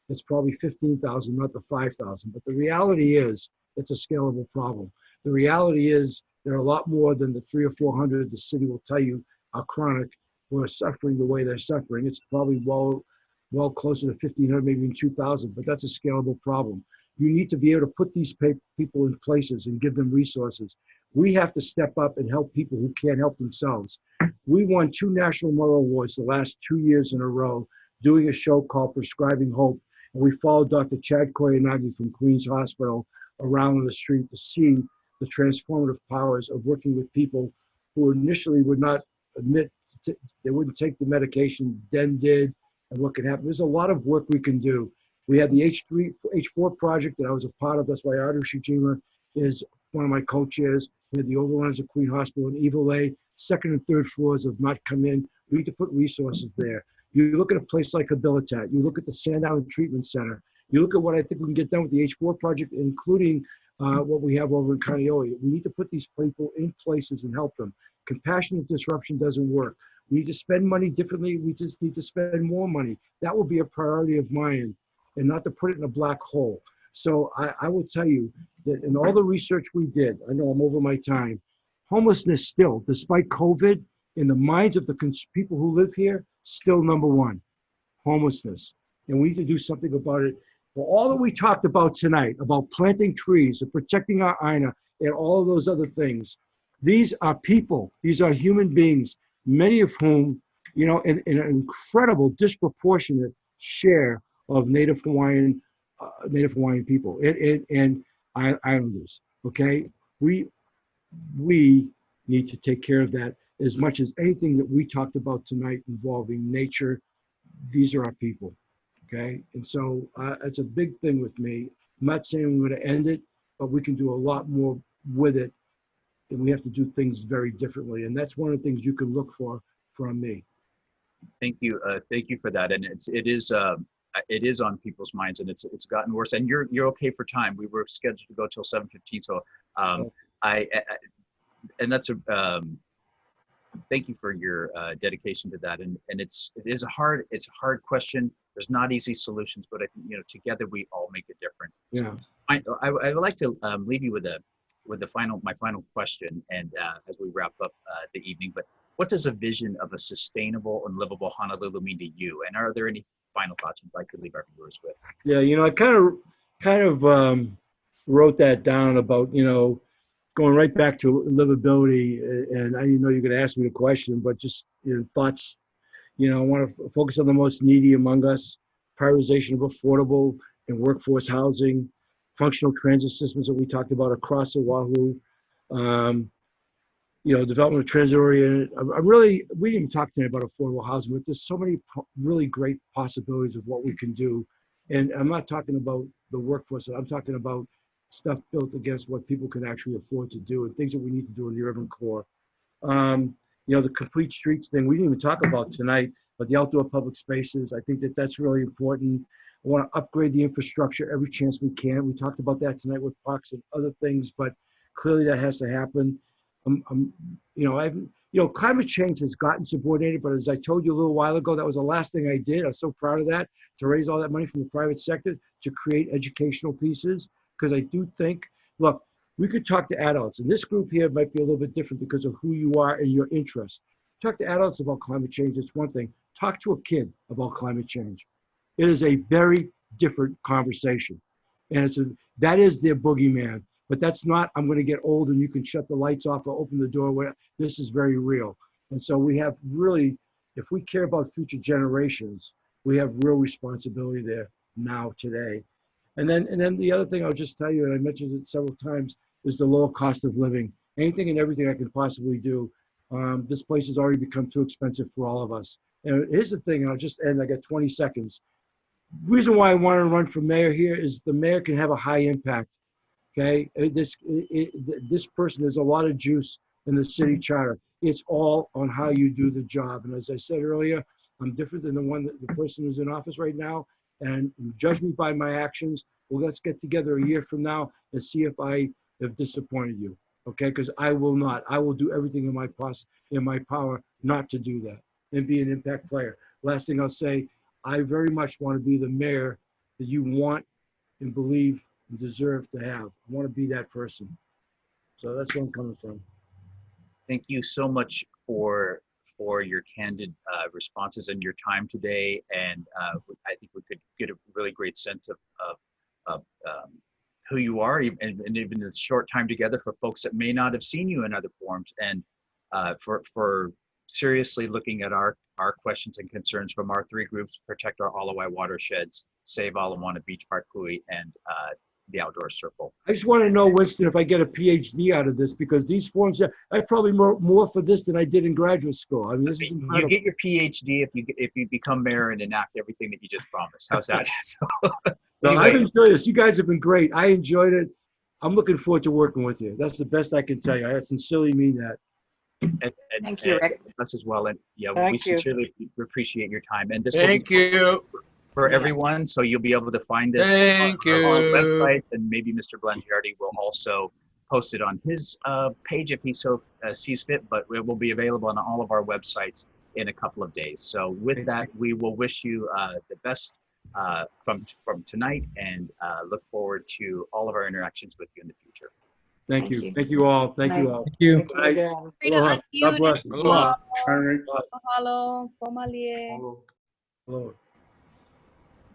It's probably 15,000, not the 5,000. But the reality is, it's a scalable problem. The reality is, there are a lot more than the 300 or 400 the city will tell you are chronic, who are suffering the way they're suffering. It's probably well closer to 1,500, maybe even 2,000, but that's a scalable problem. You need to be able to put these people in places and give them resources. We have to step up and help people who can't help themselves. We won 2 national Mayoral awards the last 2 years in a row doing a show called Prescribing Hope. And we followed Dr. Chad Koyanagi from Queens Hospital around the street to see the transformative powers of working with people who initially would not admit, they wouldn't take the medication, then did, and what can happen. There's a lot of work we can do. We had the H4 project that I was a part of. That's why Arthur Shijima is one of my co-chairs. We had the overruns of Queen Hospital and Evil A. Second and third floors have not come in. We need to put resources there. You look at a place like Habilitat. You look at the Sandown Treatment Center. You look at what I think we can get done with the H4 project, including what we have over in Kaneohe. We need to put these people in places and help them. Compassionate disruption doesn't work. We need to spend money differently. We just need to spend more money. That will be a priority of mine, and not to put it in a black hole. So I will tell you that in all the research we did, I know I'm over my time, homelessness still, despite COVID, in the minds of the people who live here, still number one, homelessness. And we need to do something about it. For all that we talked about tonight, about planting trees and protecting our Aina and all of those other things, These are people. These are human beings, many of whom, in an incredible disproportionate share of Native Hawaiian people and Islanders. Okay, we need to take care of that as much as anything that we talked about tonight involving nature. These are our people. Okay, and so it's a big thing with me. I'm not saying we're going to end it, but we can do a lot more with it, and we have to do things very differently. And that's one of the things you can look for from me. Thank you. Thank you for that. And it is on people's minds, and it's gotten worse. And you're okay for time. We were scheduled to go till 7:15. So and that's thank you for your dedication to that. And it is a hard question. There's not easy solutions, but I think, together we all make a difference. Yeah. I would like to leave you with my final question, and as we wrap up the evening. But what does a vision of a sustainable and livable Honolulu mean to you? And are there any final thoughts you'd like to leave our viewers with? Yeah, I kind of wrote that down about going right back to livability. And I didn't know you were going to ask me the question, but just thoughts. I want to focus on the most needy among us, prioritization of affordable and workforce housing, functional transit systems that we talked about across Oahu, development of transit-oriented. We didn't even talk tonight about affordable housing, but there's so many really great possibilities of what we can do. And I'm not talking about the workforce. I'm talking about stuff built against what people can actually afford to do and things that we need to do in the urban core. The complete streets thing, we didn't even talk about tonight, but the outdoor public spaces, I think that's really important. I want to upgrade the infrastructure every chance we can. We talked about that tonight with parks and other things, but clearly that has to happen. Climate change has gotten subordinated, but as I told you a little while ago, that was the last thing I did. I was so proud of that, to raise all that money from the private sector to create educational pieces, because I do think, look, we could talk to adults, and this group here might be a little bit different because of who you are and your interests. Talk to adults about climate change, it's one thing. Talk to a kid about climate change. It is a very different conversation. And that is their boogeyman. But that's not, I'm going to get old and you can shut the lights off or open the door. This is very real. And so we have really, if we care about future generations, we have real responsibility there now, today. And then the other thing I'll just tell you, and I mentioned it several times, is the lower cost of living. Anything and everything I can possibly do. This place has already become too expensive for all of us. And here's the thing, and I'll just end, I got 20 seconds. The reason why I want to run for mayor here is the mayor can have a high impact. Okay, this person, there's a lot of juice in the city charter. It's all on how you do the job. And as I said earlier, I'm different than the person who's in office right now. And judge me by my actions. Well, let's get together a year from now and see if I have disappointed you. Okay, because I will not. I will do everything in my power not to do that and be an impact player. Last thing I'll say, I very much want to be the mayor that you want and believe and deserve to have. I want to be that person. So that's where I'm coming from. Thank you so much for your candid responses and your time today. And I think we could get a really great sense of who you are, and even this short time together, for folks that may not have seen you in other forums, and for seriously looking at our questions and concerns from our three groups: Protect Our Alawai Watersheds, Save Ala Moana Beach Park Kui, and the Outdoor Circle. I just want to know, Winston, if I get a PhD out of this, because these forums, I probably more for this than I did in graduate school. I mean, this is incredible. You get your PhD if you become mayor and enact everything that you just promised. How's that? No, I've enjoyed this. You guys have been great. I enjoyed it. I'm looking forward to working with you. That's the best I can tell you. I sincerely mean that. And Thank you, Rick. Us as well. And yeah, Thank we you. sincerely appreciate your time. And this Thank you. for everyone, so you'll be able to find this Thank on our you. website, and maybe Mr. Blangiardi will also post it on his page if he so sees fit, but it will be available on all of our websites in a couple of days. So with that, we will wish you the best from tonight, and look forward to all of our interactions with you in the future. Thank Thank you. you. Thank you all. Thank you all. Thank you. Thank you again. Aloha. God bless. Aloha. Mahalo. Aloha. Mahalo. Pomalie. Aloha.